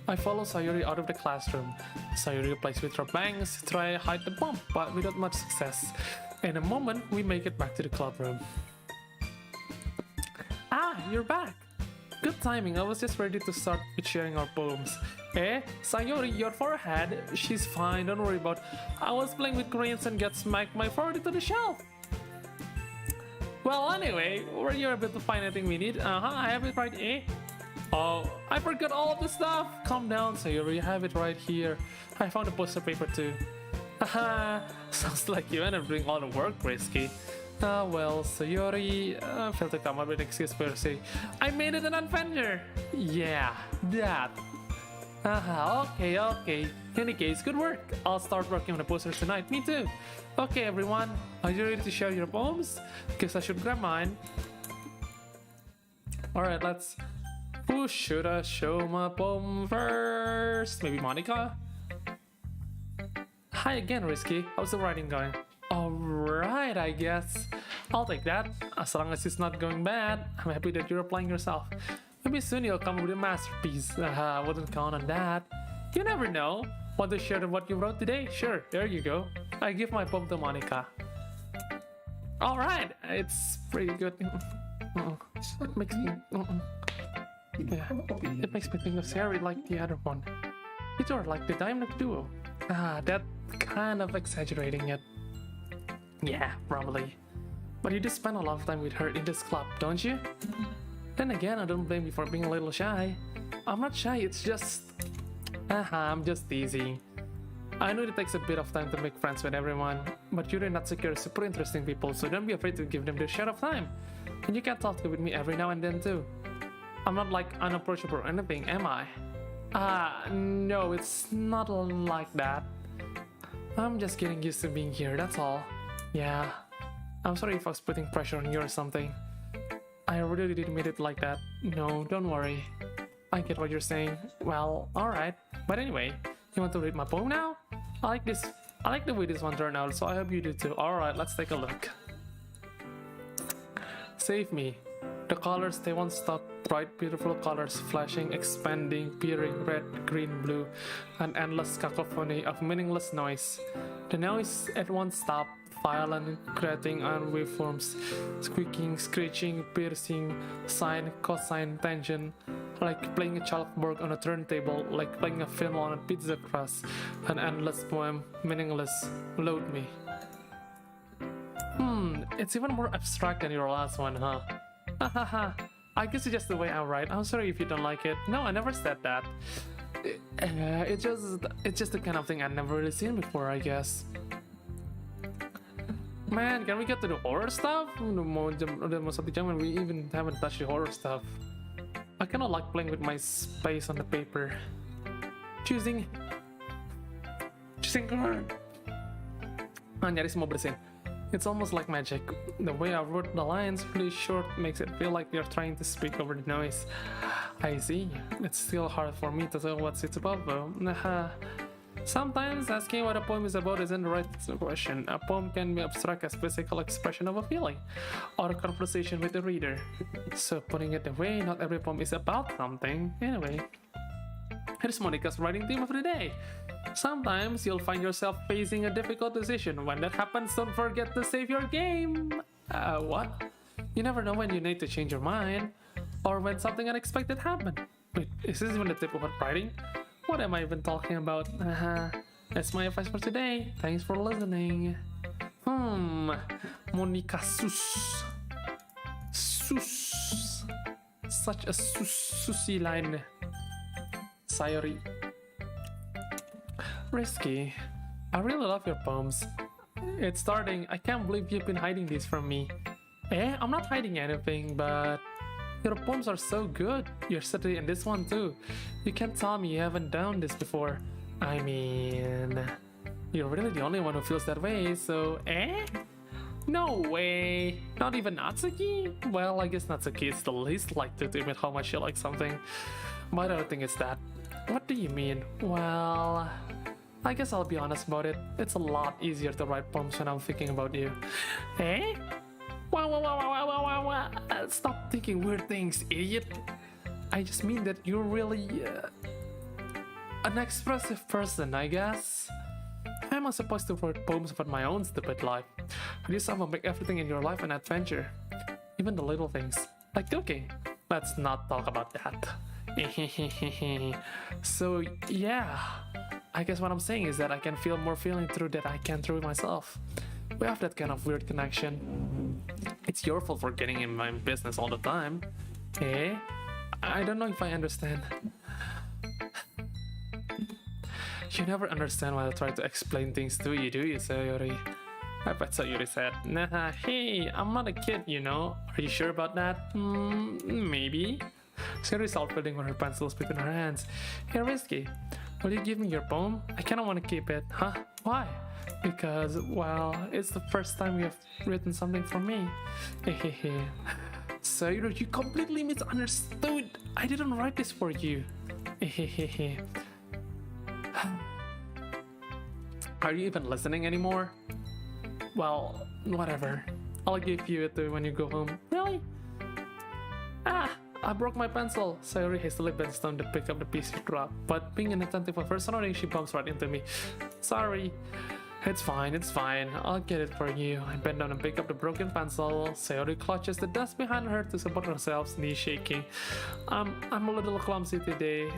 I follow Sayuri out of the classroom. Sayuri plays with her bangs to try to hide the bump, but without much success. In a moment, we make it back to the club room. Ah, you're back! Good timing, I was just ready to start with sharing our poems. Eh? Sayuri, your forehead? She's fine, don't worry about it. I was playing with crayons and got smacked my forehead into the shelf. Well, anyway, were you able to find anything we need? I have it right, eh? Oh, I forgot all of the stuff! Calm down, Sayuri, you have it right here. I found the poster paper too. Haha, sounds like you ended up doing all the work, Risky. Well, Sayuri, I failed to come up with an excuse for say, I made it an adventure! Yeah, that. Okay. In any case, good work. I'll start working on the posters tonight. Me too. Okay, everyone, are you ready to share your poems? Guess I should grab mine. Alright, let's... Who should I show my poem first? Maybe Monika? Hi again, Risky. How's the writing going? Alright, I guess. I'll take that. As long as it's not going bad, I'm happy that you're applying yourself. Maybe soon you'll come with a masterpiece. I wouldn't count on that. You never know. Want to share what you wrote today? Sure, there you go. I give my poem to Monika. Alright, it's pretty good. It makes me... Yeah, it makes me think of Sari like the other one. It's or like the Diamond Duo. That kind of exaggerating it. Yeah, probably. But you do spend a lot of time with her in this club, don't you? Then again, I don't blame you for being a little shy. I'm not shy, it's just... I'm just teasing. I know it takes a bit of time to make friends with everyone, but you're not secure, super interesting people, so don't be afraid to give them their share of time. And you can talk with me every now and then too. I'm not like unapproachable or anything, am I? No, it's not like that. I'm just getting used to being here, that's all. Yeah, I'm sorry if I was putting pressure on you or something. I really didn't mean it like that. No, don't worry. I get what you're saying. Well, alright. But anyway, you want to read my poem now? I like this. I like the way this one turned out, so I hope you do too. Alright, let's take a look. Save me. The colors they once stopped, bright beautiful colors flashing, expanding, peering, red, green, blue, an endless cacophony of meaningless noise. The noise at once stopped, violent, grating on waveforms, squeaking, screeching, piercing, sine, cosine, tangent, like playing a chalkboard on a turntable, like playing a film on a pizza crust, an endless poem, meaningless, load me. It's even more abstract than your last one, huh? Hahaha, I guess it's just the way I write. I'm sorry if you don't like it. No, I never said that. It's just the kind of thing I've never really seen before, I guess. Man, can we get to the horror stuff? Udah mau 1 jam and we even haven't touched the horror stuff. I kinda like playing with my space on the paper. Choosing color. Nyaris mau bersin. It's almost like magic. The way I wrote the lines really short makes it feel like you're trying to speak over the noise. I see. It's still hard for me to tell what it's about though. Sometimes asking what a poem is about isn't the right question. A poem can be abstract as physical expression of a feeling or a conversation with the reader. So putting it away, not every poem is about something. Anyway, here's Monika's writing theme of the day. Sometimes you'll find yourself facing a difficult decision. When that happens, don't forget to save your game. What? You never know when you need to change your mind or when something unexpected happens. Wait, is this even the tip of writing? What am I even talking about? That's my advice for today. Thanks for listening. Monika sus. Such a sussy line. Sayori. Risky. I really love your poems. It's starting. I can't believe you've been hiding these from me. I'm not hiding anything, but your poems are so good. You're steady in this one too. You can't tell me you haven't done this before. I mean, you're really the only one who feels that way, so No way. Not even Natsuki? Well, I guess Natsuki is the least likely to admit how much she likes something. But I don't think it's that. What do you mean? Well, I guess I'll be honest about it. It's a lot easier to write poems when I'm thinking about you. Wow. Stop thinking weird things, idiot. I just mean that you're really an expressive person, I guess. How am I supposed to write poems about my own stupid life? I just want to make everything in your life an adventure. Even the little things, like cooking. Let's not talk about that. So yeah, I guess what I'm saying is that I can feel more feeling through that I can through myself. We have that kind of weird connection. It's your fault for getting in my business all the time. I don't know if I understand. You never understand when I try to explain things to you, do you, Sayori? I bet Sayori said, nah, hey, I'm not a kid, you know. Are you sure about that? Maybe. Sayori started fiddling with her pencils between her hands. Hey, Risky, will you give me your poem? I kinda want to keep it. Huh? Why? Because, well, it's the first time you have written something for me. Hehehe. Sayori, you completely misunderstood. I didn't write this for you. Hehehe. Are you even listening anymore? Well, whatever. I'll give you it when you go home. Really? Ah, I broke my pencil. Sayuri hastily bends down to pick up the piece she dropped, but being inattentive of her surroundings, she bumps right into me. Sorry. It's fine, it's fine. I'll get it for you. I bend down and pick up the broken pencil. Sayori clutches the desk behind her to support herself, knees shaking. I'm a little clumsy today.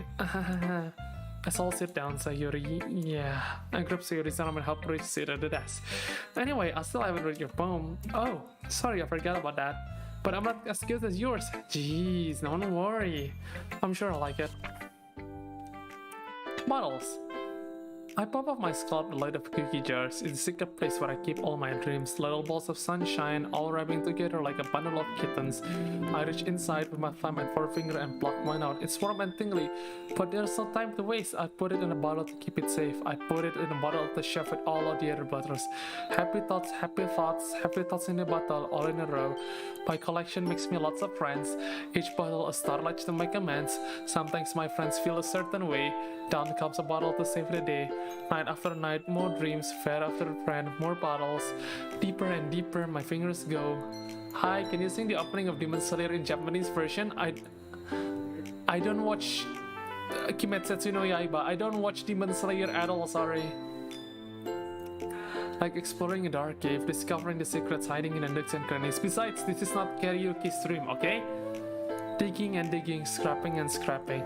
Let's all sit down, Sayori. Yeah. I grab Sayori's arm and help her sit at the desk. Anyway, I still haven't read your poem. Oh, sorry, I forgot about that. But I'm not as good as yours. Jeez, don't worry. I'm sure I'll like it. Bottles. I pop off my scalp the light of cookie jars. It's a secret place where I keep all my dreams. Little balls of sunshine, all rubbing together like a bundle of kittens. I reach inside with my thumb and forefinger and pluck mine out. It's warm and tingly, but there's no time to waste. I put it in a bottle to keep it safe. I put it in a bottle to share with all of the other bottles. Happy thoughts in a bottle, all in a row. My collection makes me lots of friends. Each bottle a starlight to make amends. Sometimes my friends feel a certain way. Down comes a bottle to save the day. Night after night, more dreams, friend after friend, more bottles. Deeper and deeper my fingers go. Hi, can you sing the opening of Demon Slayer in Japanese version? I don't watch Kimetsu no Yaiba. I don't watch Demon Slayer at all, sorry. Like exploring a dark cave, discovering the secrets hiding in the nooks and crannies. Besides, this is not karaoke stream, okay? Digging and digging, scrapping and scrapping.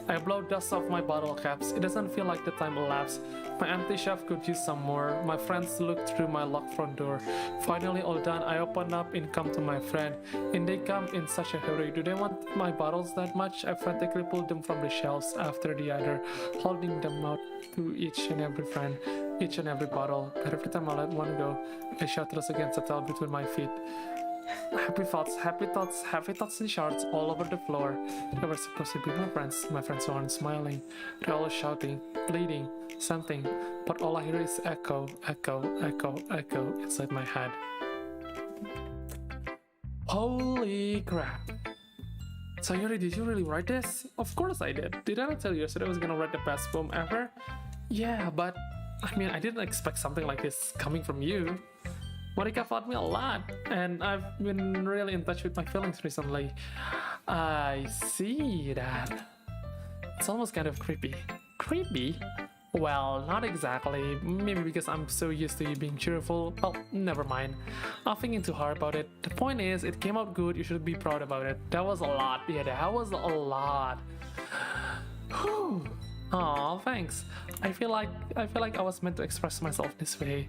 I blow dust off my bottle caps. It doesn't feel like the time elapsed. My empty shelf could use some more. My friends look through my locked front door. Finally all done, I open up and come to my friend. And they come in such a hurry. Do they want my bottles that much? I frantically pull them from the shelves after the other, holding them out to each and every friend, each and every bottle. But every time I let one go, a shutters against the towel between my feet. Happy thoughts in shards all over the floor. They were supposed to be my friends. My friends weren't smiling. They're all shouting, bleeding, something. But all I hear is echo, echo, echo, echo inside my head. Holy crap. Sayori, did you really write this? Of course I did. Did I not tell you yesterday I was gonna write the best poem ever? Yeah, but I mean, I didn't expect something like this coming from you. Monika taught me a lot, and I've been really in touch with my feelings recently. I see that. It's almost kind of creepy. Creepy? Well, not exactly. Maybe because I'm so used to you being cheerful. Well, never mind. I'm thinking too hard about it. The point is, it came out good. You should be proud about it. That was a lot. Yeah, that was a lot. Whew. Aw, thanks. I feel like I was meant to express myself this way.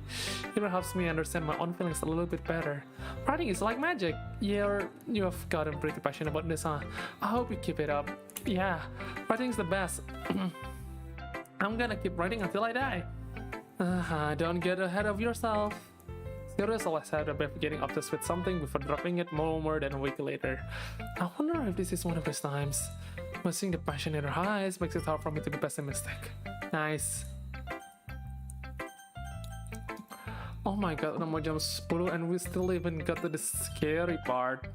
It helps me understand my own feelings a little bit better. Writing is like magic. You have gotten pretty passionate about this, huh? I hope you keep it up. Yeah, writing's the best. I'm gonna keep writing until I die. Don't get ahead of yourself. Serious always had a way of getting obsessed with something before dropping it more than a week later. I wonder if this is one of those times. But seeing the passion in her eyes makes it hard for me to be pessimistic. Nice. Oh my god, udah mau jam 10 and we still even got to the scary part.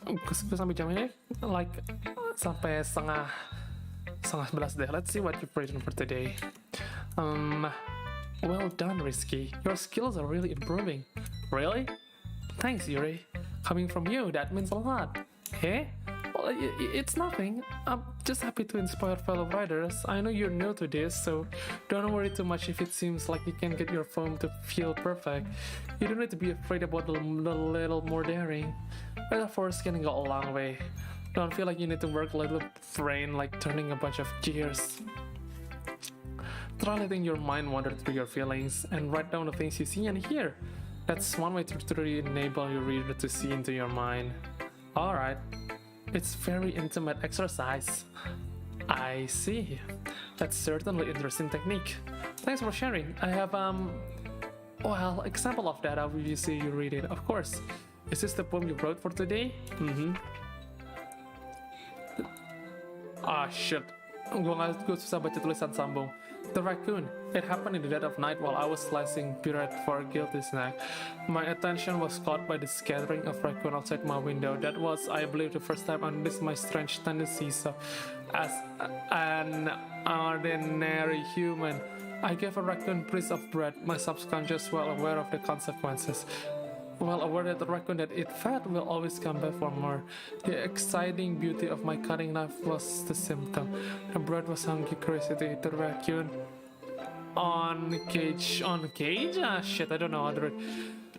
Gue sampai jam ini like sampai setengah 11 deh. Let's see what you've written for today. Well done, Risky. Your skills are really improving. Really? Thanks, Yuri. Coming from you, that means a lot. Eh? Well, it's nothing. I'm just happy to inspire fellow writers. I know you're new to this, so don't worry too much if it seems like you can't get your poem to feel perfect. You don't need to be afraid about a little more daring. Metaphors can go a long way. Don't feel like you need to work like a brain, like turning a bunch of gears. Try letting your mind wander through your feelings and write down the things you see and hear. That's one way to truly enable your reader to see into your mind. Alright. It's very intimate exercise. I see. That's certainly interesting technique. Thanks for sharing. I have well, example of that. How will you see you read it? Of course. Is this the poem you wrote for today? Ah, shit. gue susah baca tulisan sambung. The raccoon. It happened in the dead of night while I was slicing bread for a guilty snack. My attention was caught by the scattering of raccoon outside my window. That was, I believe, the first time I noticed my strange tendencies as an ordinary human. I gave a raccoon a piece of bread, my subconscious well aware of the consequences. Well aware that the raccoon that it fed will always come back for more. The exciting beauty of my cutting knife was the symptom. The bread was hungry curiosity. The raccoon on cage? Ah shit, I don't know how to read.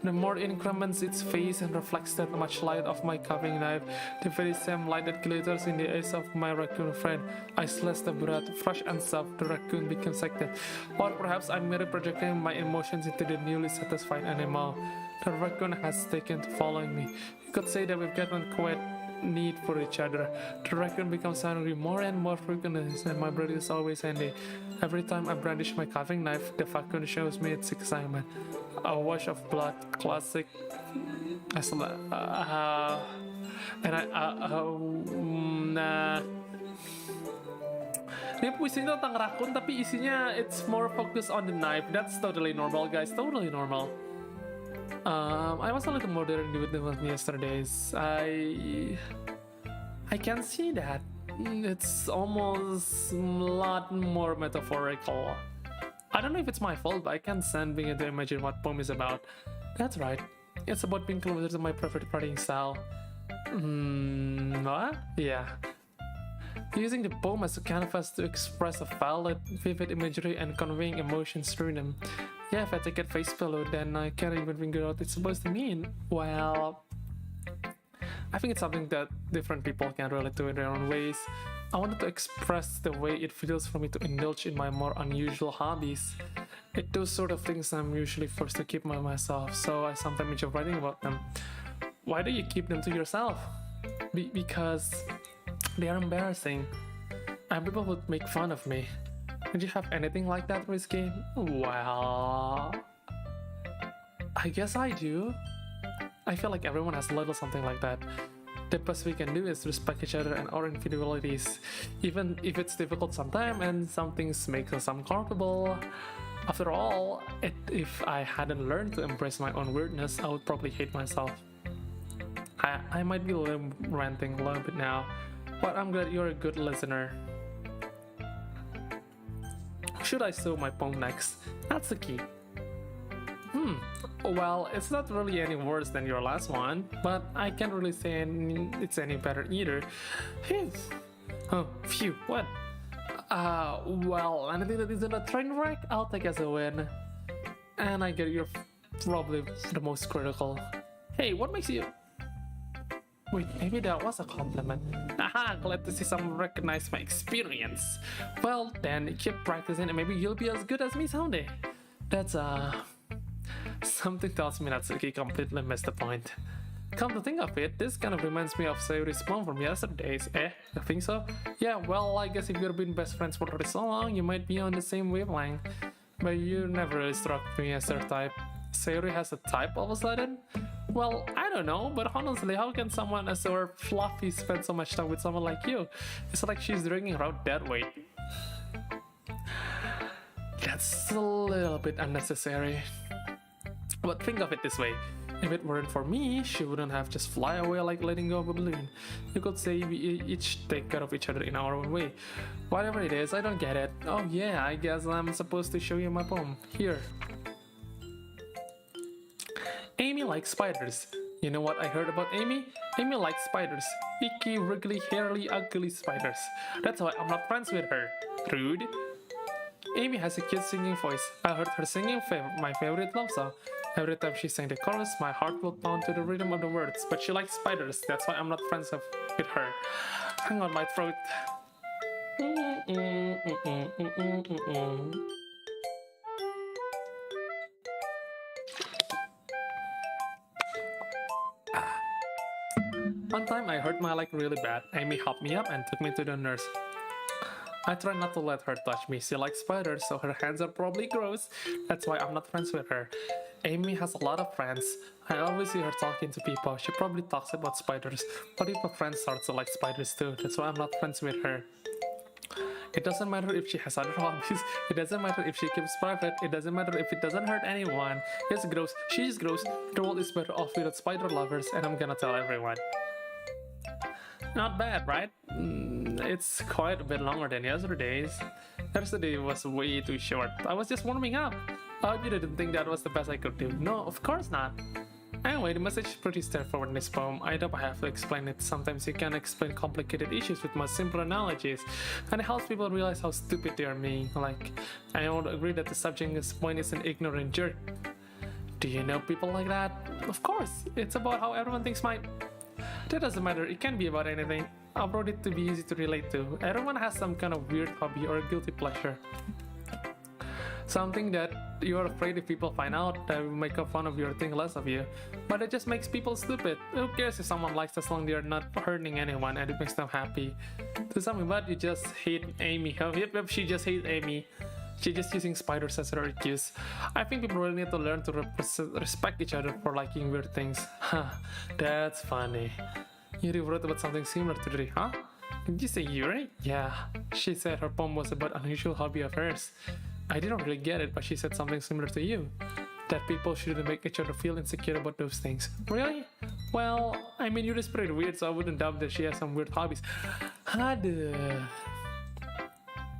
The more increments its face and reflects that much light of my carving knife, the very same light that glitters in the eyes of my raccoon friend. I sliced the bread, fresh and soft. The raccoon became excited. Or perhaps I'm merely projecting my emotions into the newly satisfied animal. The raccoon has taken to following me. You could say that we've gotten quite need for each other. The raccoon becomes hungry more and more frequently, and my bread is always handy. Every time I brandish my carving knife, the raccoon shows me its excitement. A wash of blood, classic. Ini puisi tentang raccoon tapi isinya it's more focused on the knife. That's totally normal, guys. Totally normal. I was a little more daring with them yesterday's. I can see that. It's almost a lot more metaphorical. I don't know if it's my fault, but I can't stand being able to imagine what poem is about. That's right. It's about being closer to my preferred writing style. What? Yeah. Using the poem as a canvas to express a valid, vivid imagery and conveying emotions through them. Yeah, if I take it face value, then I can't even figure out what it's supposed to mean. Well, I think it's something that different people can relate to in their own ways. I wanted to express the way it feels for me to indulge in my more unusual hobbies. Those sort of things I'm usually forced to keep by myself, so I sometimes enjoy writing about them. Why do you keep them to yourself? Because they are embarrassing, and people would make fun of me. Did you have anything like that, Risky? Well, I guess I do. I feel like everyone has a little something like that. The best we can do is respect each other and our individualities, even if it's difficult sometimes and some things make us uncomfortable. After all, if I hadn't learned to embrace my own weirdness, I would probably hate myself. I might be ranting a little bit now, but I'm glad you're a good listener. Should I show my poem next? That's the key. Well, it's not really any worse than your last one, but I can't really say it's any better either. Phew. Oh, phew, what? Well, anything that isn't a train wreck, I'll take as a win. And I get you're probably the most critical. Hey, what makes you... Wait, maybe that was a compliment. Haha, glad to see someone recognize my experience. Well, then keep practicing and maybe you'll be as good as me someday. That's something tells me that Suki completely missed the point. Come to think of it, this kind of reminds me of Sayuri's poem from yesterday's. I think so? Yeah, well, I guess if you've been best friends for so long, you might be on the same wavelength. But you never really struck me as her type. Sayuri has a type all of a sudden? Well, I don't know, but honestly, how can someone as so fluffy spend so much time with someone like you? It's like she's dragging her out that way. That's a little bit unnecessary. But think of it this way, if it weren't for me, she wouldn't have just fly away like letting go of a balloon. You could say we each take care of each other in our own way. Whatever it is, I don't get it. Oh yeah, I guess I'm supposed to show you my poem. Here. Amy likes spiders. You know what I heard about Amy? Amy likes spiders. Icky, wriggly, hairy, ugly spiders. That's why I'm not friends with her. Rude. Amy has a cute singing voice. I heard her singing my favorite love song. Every time she sang the chorus, my heart will pound to the rhythm of the words. But she likes spiders, that's why I'm not friends with her. Hang on my throat. One time I hurt my leg really bad. Amy helped me up and took me to the nurse. I try not to let her touch me. She likes spiders, so her hands are probably gross. That's why I'm not friends with her. Amy has a lot of friends. I always see her talking to people. She probably talks about spiders. But if a friend starts to like spiders too, that's why I'm not friends with her. It doesn't matter if she has other hobbies. It doesn't matter if she keeps private. It doesn't matter if it doesn't hurt anyone. It's gross. She's gross. The world is better off without spider lovers, and I'm gonna tell everyone. Not bad, right? It's quite a bit longer than yesterday's. Yesterday was way too short. I was just warming up. I hope you didn't think that was the best I could do. No, of course not. Anyway, the message is pretty straightforward in this poem. I don't have to explain it. Sometimes you can explain complicated issues with much simpler analogies, and it helps people realize how stupid they are being. Like, I would agree that the subject's point is an ignorant jerk. Do you know people like that? Of course, it's about how everyone thinks That doesn't matter, it can be about anything. I wrote it to be easy to relate to. Everyone has some kind of weird hobby or guilty pleasure. Something that you're afraid if people find out, that will make fun of you or think less of you. But it just makes people stupid. Who cares if someone likes as long as they're not hurting anyone and it makes them happy? Do something about you just hate Amy. Yep, she just hates Amy. She's just using spiders as her excuse. I think people really need to learn to respect each other for liking weird things. Huh, that's funny. Yuri wrote about something similar to Yuri, huh? Did you say Yuri? Yeah, she said her poem was about unusual hobby of hers. I didn't really get it, but she said something similar to you. That people shouldn't make each other feel insecure about those things. Really? Well, I mean, Yuri's pretty weird, so I wouldn't doubt that she has some weird hobbies. Aduh.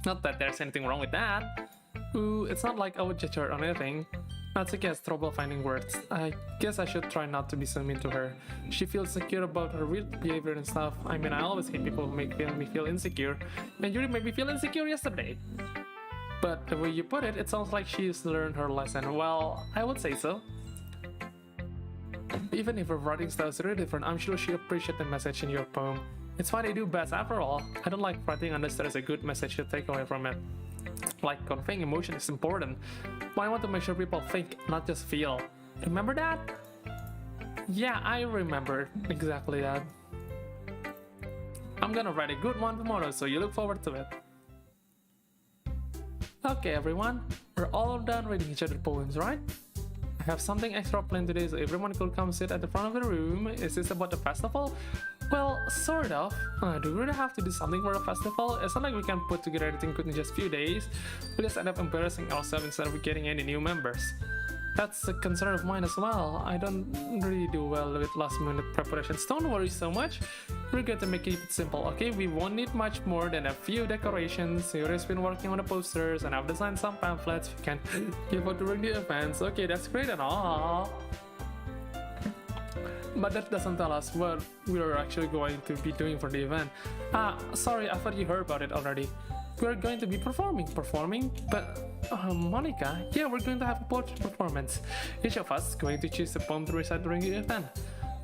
Not that there's anything wrong with that. Ooh, it's not like I would judge her on anything. Natsuki has trouble finding words. I guess I should try not to be so mean to her. She feels secure about her weird behavior and stuff. I mean, I always hate people who make me feel insecure, and Yuri made me feel insecure yesterday. But the way you put it, it sounds like she's learned her lesson. Well, I would say so. Even if her writing style is really different, I'm sure she appreciates the message in your poem. It's what I do best after all. I don't like writing unless there is a good message to take away from it. Like, conveying emotion is important, but I want to make sure people think, not just feel. Remember that? Yeah, I remember exactly that. I'm gonna write a good one tomorrow, so you look forward to it. Okay everyone, we're all done reading each other's poems, right? I have something extra planned today so everyone could come sit at the front of the room. Is this about the festival? Well, sort of. Do we really have to do something for a festival? It's not like we can put together everything good in just a few days. We just end up embarrassing ourselves instead of getting any new members. That's a concern of mine as well. I don't really do well with last minute preparations. Don't worry so much. We're going to make it simple, okay? We won't need much more than a few decorations. Yuri's been working on the posters and I've designed some pamphlets you can give out during the events. Okay, that's great and all. But that doesn't tell us what we're actually going to be doing for the event. Sorry, I thought you heard about it already. We're going to be performing, but Monika, yeah, we're going to have a poetry performance. Each of us is going to choose a poem to recite during the event.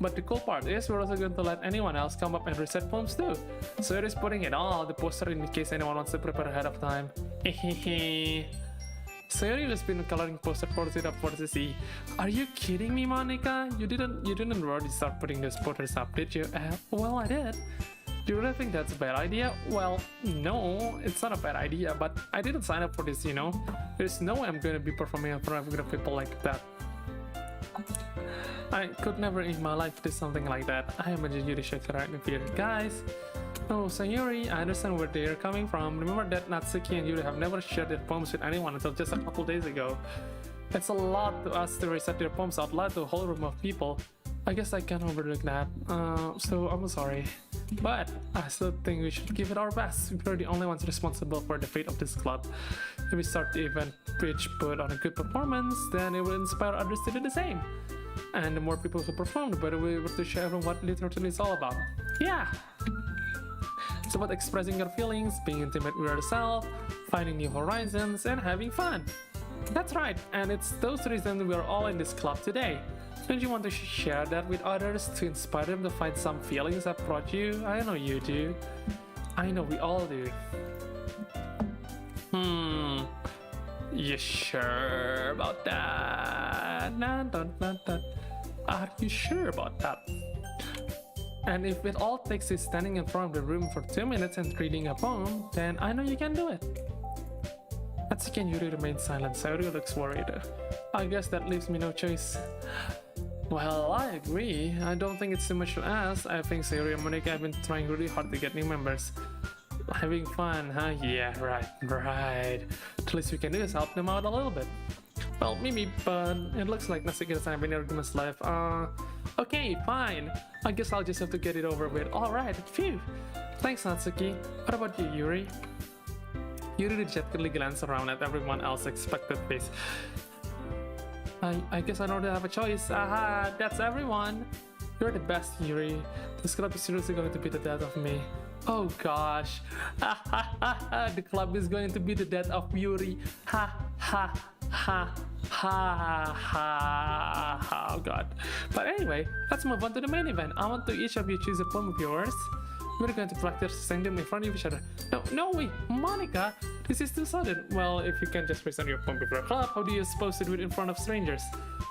But the cool part is we're also going to let anyone else come up and recite poems too. So it is putting it all the poster in case anyone wants to prepare ahead of time. So Yuri has been coloring poster posters up for to see. Are you kidding me, Monika? You didn't already start putting those posters up, did you? Well, I did. Do you really think that's a bad idea? Well, no, it's not a bad idea, but I didn't sign up for this, you know? There's no way I'm going to be performing in front of people like that. I could never in my life do something like that. I imagine Yuri shook right in fear. Guys! Oh, so Yuri, I understand where they're coming from. Remember that Natsuki and Yuri have never shared their poems with anyone until just a couple days ago. It's a lot to us to recite their poems out loud to a whole room of people. I guess I can't overlook that, so I'm sorry. But I still think we should give it our best. We're the only ones responsible for the fate of this club. If we start the event which put on a good performance, then it will inspire others to do the same. And the more people who perform, the better we're able to share what literature is all about. Yeah! It's about expressing your feelings, being intimate with yourself, finding new horizons, and having fun. That's right, and it's those reasons we are all in this club today. Don't you want to share that with others to inspire them to find some feelings that brought you? I know you do. I know we all do. You sure about that? Are you sure about that? And if it all takes is standing in front of the room for 2 minutes and reading a poem, then I know you can do it. Natsuki and Yuri remain silent. Sayori looks worried. I guess that leaves me no choice. Well, I agree. I don't think it's too much to ask. I think Sayori and Monika have been trying really hard to get new members. Having fun, huh? Yeah, right. At least we can do is help them out a little bit. Well, maybe, but it looks like Natsuki doesn't have any arguments left. Okay, fine. I guess I'll just have to get it over with. Alright, phew. Thanks, Natsuki. What about you, Yuri? Yuri dejectedly glanced around at everyone else's expected face. I guess I don't really have a choice. Aha, that's everyone. You're the best, Yuri. This club is seriously going to be the death of me. Oh gosh. The club is going to be the death of Yuri. Ha ha ha ha ha. Oh god. But anyway, let's move on to the main event. I want to each of you choose a poem of yours. We're going to practice saying them in front of each other. No, wait, Monika, this is too sudden. Well, if you can just present your poem before a club, how do you suppose to do it in front of strangers?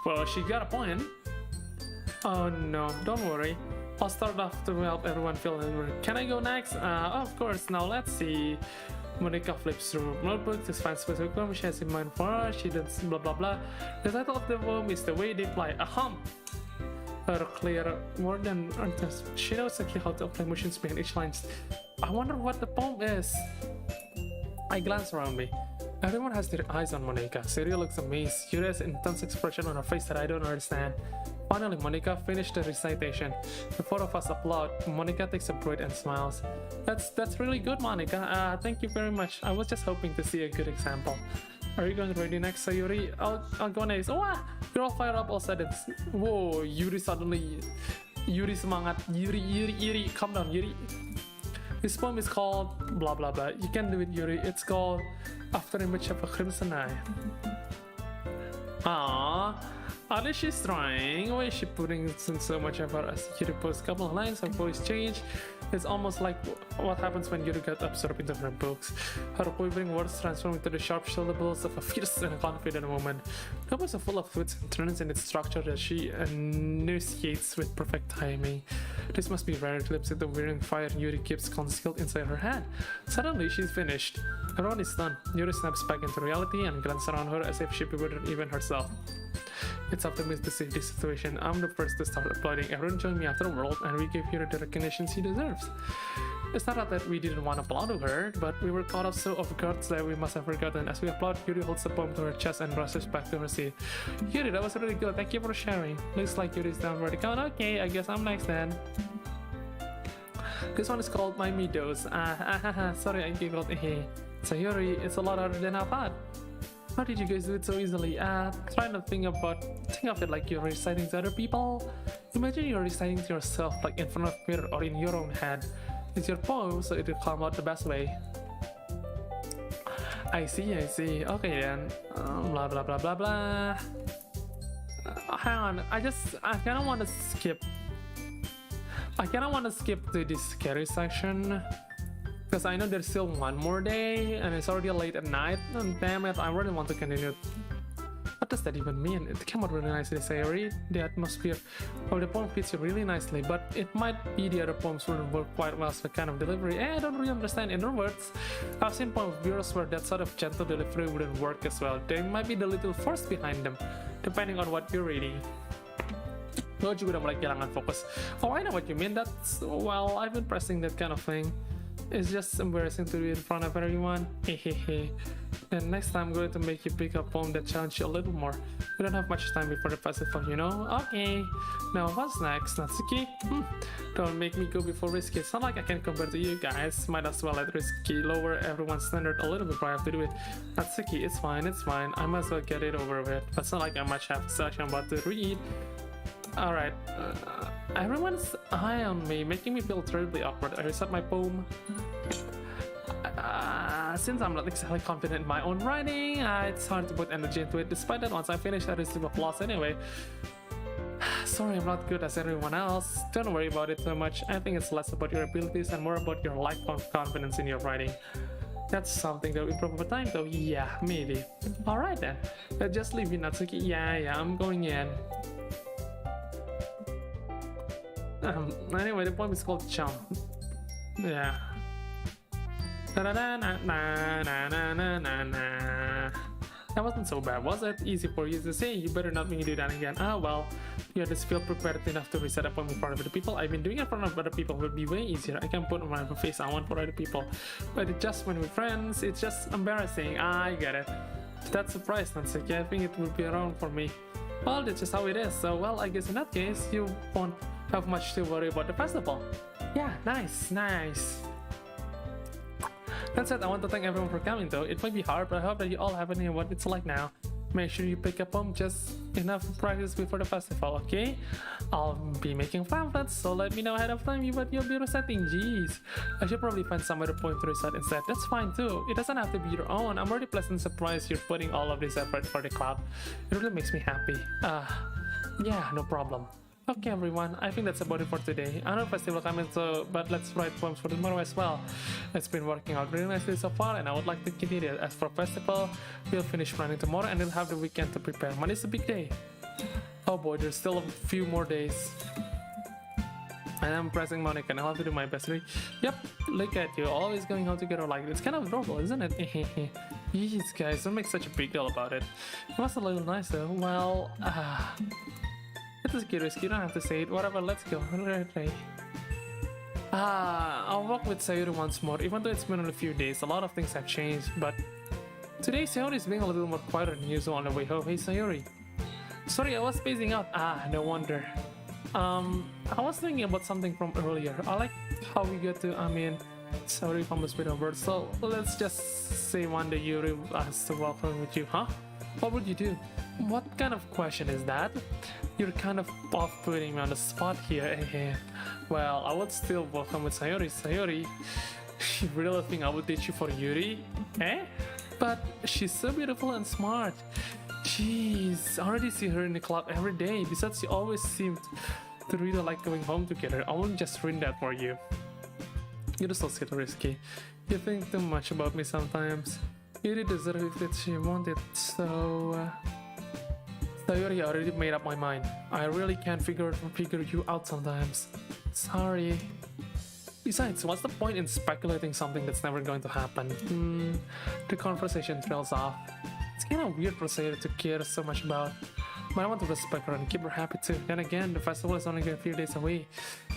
Well, she got a point. Oh no, don't worry. I'll start off to help everyone feel it. Can I go next? Of course. Now let's see. Monika flips through notebook to find specific poem she has in mind for her. She does blah blah blah. The title of the poem is The Way They Fly. Her clear more than she knows exactly how to apply emotions behind each line. I wonder what the poem is. I glance around me. Everyone has their eyes on Monika. Seria looks amazed. Yuri has an intense expression on her face that I don't understand. Finally, Monika finished the recitation. The four of us applaud. Monika takes a breath and smiles. That's really good, Monika. Thank you very much. I was just hoping to see a good example. Are you going ready next, Sayuri? I'll go next. Oh, you're all fired up all sudden. Whoa, Yuri suddenly. Yuri semangat. Yuri. Calm down, Yuri. This poem is called blah blah blah. You can do it, Yuri. It's called After Image of a Crimson Eye. Aww. At least she's trying. Why is she putting in so much effort? As Yuri posts a couple of lines, her voice changed. It's almost like what happens when Yuri gets absorbed into her books. Her quivering words transform into the sharp syllables of a fierce and confident woman. The poem is full of twists and turns in its structure that she enunciates with perfect timing. This must be rare glimpse into wearing fire Yuri keeps concealed inside her head. Suddenly, she's finished. Everyone is stunned. Yuri snaps back into reality and glances around her as if she bewildered even herself. It's up to me to save this situation. I'm the first to start applauding. Everyone joined me afterward, and we gave Yuri the recognition she deserves. It's not that we didn't want to applaud to her, but we were caught off so off guard that we must have forgotten. As we applaud, Yuri holds the poem to her chest and rushes back to her seat. Yuri, that was really good. Thank you for sharing. Looks like Yuri's down for the count. Okay, I guess I'm next then. This one is called My Meadows. Sorry, I giggled. So Yuri, it's a lot harder than I thought. How did you guys do it so easily? Trying to think of it like you're reciting to other people. Imagine you're reciting to yourself like in front of a mirror or in your own head. It's your poem, so it will come out the best way. I see. Okay then. Blah blah blah blah blah. Hang on, I kinda wanna skip. To this scary section. Because I know there's still one more day, and it's already late at night. And damn it, I really want to continue. What does that even mean? It came out really nicely, Sayuri. The atmosphere of the poem fits you really nicely, but it might be the other poems wouldn't work quite well as the kind of delivery. I don't really understand. In other words, I've seen poems of yours where that sort of gentle delivery wouldn't work as well. There might be the little force behind them, depending on what you're reading. Lo juga udah mulai kehilangan fokus. Oh, I know what you mean. That's, well, I've been pressing that kind of thing. It's just embarrassing to be in front of everyone. Hehehe. Then next time I'm going to make you pick a poem that challenges you a little more. We don't have much time before the festival, you know? Okay. Now what's next, Natsuki? Don't make me go before Risky. It's not like I can compare to you guys. Might as well let Risky lower everyone's standard a little bit before I have to do it. Natsuki, it's fine. I might as well get it over with. But it's not like I much have such I'm about to read. Alright, everyone's eye on me, making me feel terribly awkward. I reset my poem. Since I'm not exactly confident in my own writing, it's hard to put energy into it. Despite that, once I finish, I receive applause anyway. Sorry, I'm not good as everyone else. Don't worry about it too much. I think it's less about your abilities and more about your lack of confidence in your writing. That's something that we improve over time, though. Yeah, maybe. Alright then. Just leave you, Natsuki. Yeah, I'm going in. Anyway, the poem is called Chum. Yeah. That wasn't so bad, was it? Easy for you to say, you better not make me do that again. Ah, well, you just feel prepared enough to reset appointment in front of other people. I've been doing it in front of other people, it would be way easier. I can put on whatever face I want for other people. But it just when we're friends, it's just embarrassing. I get it. That surprised, Natsuki. I think it will be around for me. Well, that's just how it is. So, well, I guess in that case, you won't have much to worry about the festival. Yeah, nice. That said, I want to thank everyone for coming though. It might be hard, but I hope that you all have an idea what it's like now. Make sure you pick up just enough practice before the festival, okay? I'll be making pamphlets, so let me know ahead of time what you'll be reciting. Jeez, I should probably find some other point to recite instead. That's fine too. It doesn't have to be your own. I'm already pleasantly surprised you're putting all of this effort for the club. It really makes me happy. Yeah, no problem. Okay everyone, I think that's about it for today. I know festival coming so, but let's write poems for tomorrow as well. It's been working out really nicely so far and I would like to continue it. As for festival, we'll finish planning tomorrow and we'll have the weekend to prepare. Monday's a big day. Oh boy, there's still a few more days. And I'm pressing Monika and I'll have to do my best. Yep, look at you, always going home together like this. It's kind of adorable, isn't it? Jeez guys, don't make such a big deal about it. It was a little nice though. Well, it is risky, you don't have to say it. Whatever, let's go. Right. I'll walk with Sayuri once more. Even though it's been only a few days, a lot of things have changed. But today Sayuri is being a little more quieter than usual on the way home. Hey Sayuri. Sorry, I was spacing out. No wonder. I was thinking about something from earlier. I like how we get to, sorry if I'm a bit over. So let's just say one day Yuri has to welcome with you, huh? What would you do? What kind of question is that? You're kind of off-putting me on the spot here. Well, I would still welcome with Sayuri. Sayuri, you really think I would teach you for Yuri? But she's so beautiful and smart. Jeez, I already see her in the club every day. Besides, she always seemed to really like going home together. I won't just ruin that for you. You're so risky. You think too much about me sometimes. You really deserve it, she wanted, so... Sayuri, I already made up my mind. I really can't figure you out sometimes. Sorry. Besides, what's the point in speculating something that's never going to happen? The conversation trails off. It's kind of weird for Sayuri to care so much about, but I want to respect her and keep her happy too. Then again, the festival is only a few days away.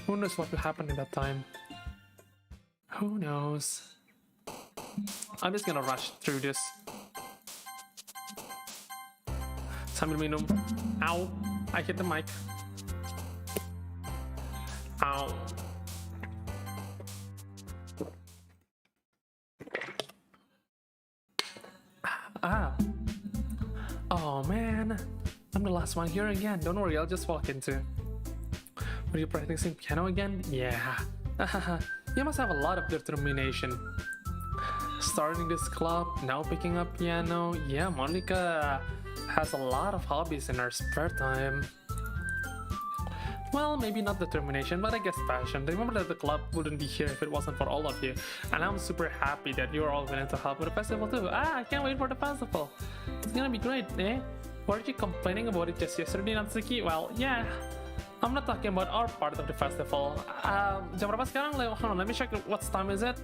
Who knows what will happen in that time? Who knows? I'm just gonna rush through this. Sambil minum. Ow! I hit the mic. Ow. Oh man. I'm the last one here again. Don't worry, I'll just walk into. Were you practicing piano again? Yeah. You must have a lot of determination. Starting this club, now picking up piano. Yeah, Monika has a lot of hobbies in her spare time. Well, maybe not determination, but I guess passion. Remember that the club wouldn't be here if it wasn't for all of you. And I'm super happy that you're all willing to help with the festival too. I can't wait for the festival. It's gonna be great, Weren't you complaining about it just yesterday, Natsuki? Well, yeah. I'm not talking about our part of the festival. Jam berapa sekarang? Hold on, let me check what time is it.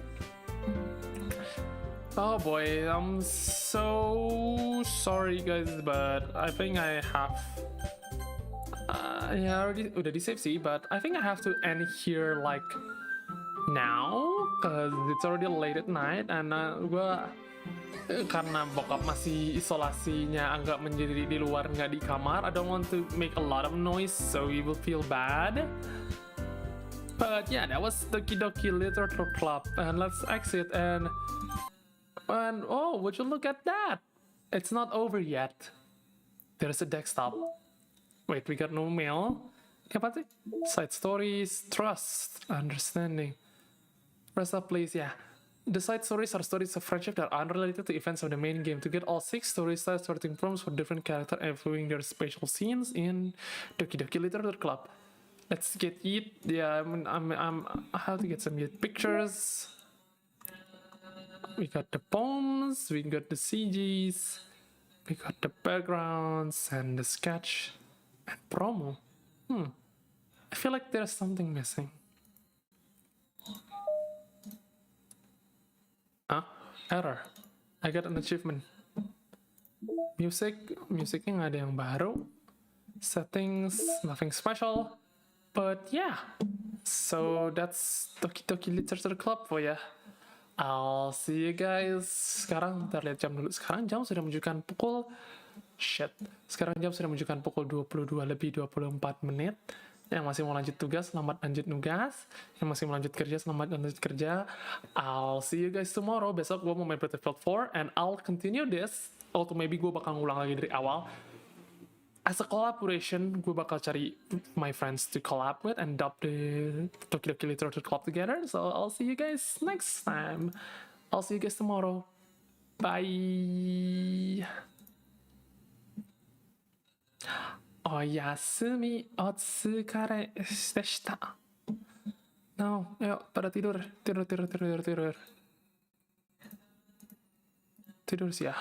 Oh boy, I'm so sorry guys, but I think I have... yeah, already udah di save sih, but I think I have to end here like now, cause it's already late at night, and gua karena bokap masih isolasinya agak menjadi di luar nggak di kamar. I don't want to make a lot of noise, so you will feel bad. But yeah, that was Doki-Doki Literature Club, and let's exit and oh, would you look at that? It's not over yet. There's a desktop. Wait, we got no mail. Apa sih? Side stories, trust, understanding. Press up, please. Yeah. The side stories are stories of friendship that are unrelated to events of the main game. To get all 6 stories, start sorting prompts for different characters and viewing their special scenes in Doki-Doki Literature Club. Let's get it. Yeah, I have to get some pictures. We got the poems, we got the CGs, we got the backgrounds and the sketch and promo. I feel like there's something missing. Error. I got an achievement. Musiknya nggak ada yang baru. Settings, nothing special. But yeah, so that's Doki-Doki Literature Club for ya. I'll see you guys. Sekarang kita lihat jam dulu. Sekarang jam sudah menunjukkan pukul Sekarang jam sudah menunjukkan pukul 22 lebih 24 menit. Yang masih mau lanjut tugas, selamat lanjut tugas. Yang masih mau lanjut kerja, selamat lanjut kerja. I'll see you guys tomorrow. Besok gue mau main Battlefield 4 and I'll continue this. Atau maybe gue bakal ngulang lagi dari awal. As a collaboration, gue bakal cari my friends to collab with and dub the Doki-Doki Literature Club together. So I'll see you guys next time. I'll see you guys tomorrow. Bye. Oyasumi otsukare deshita. No, ayo pada tidur. Tidur sih ya.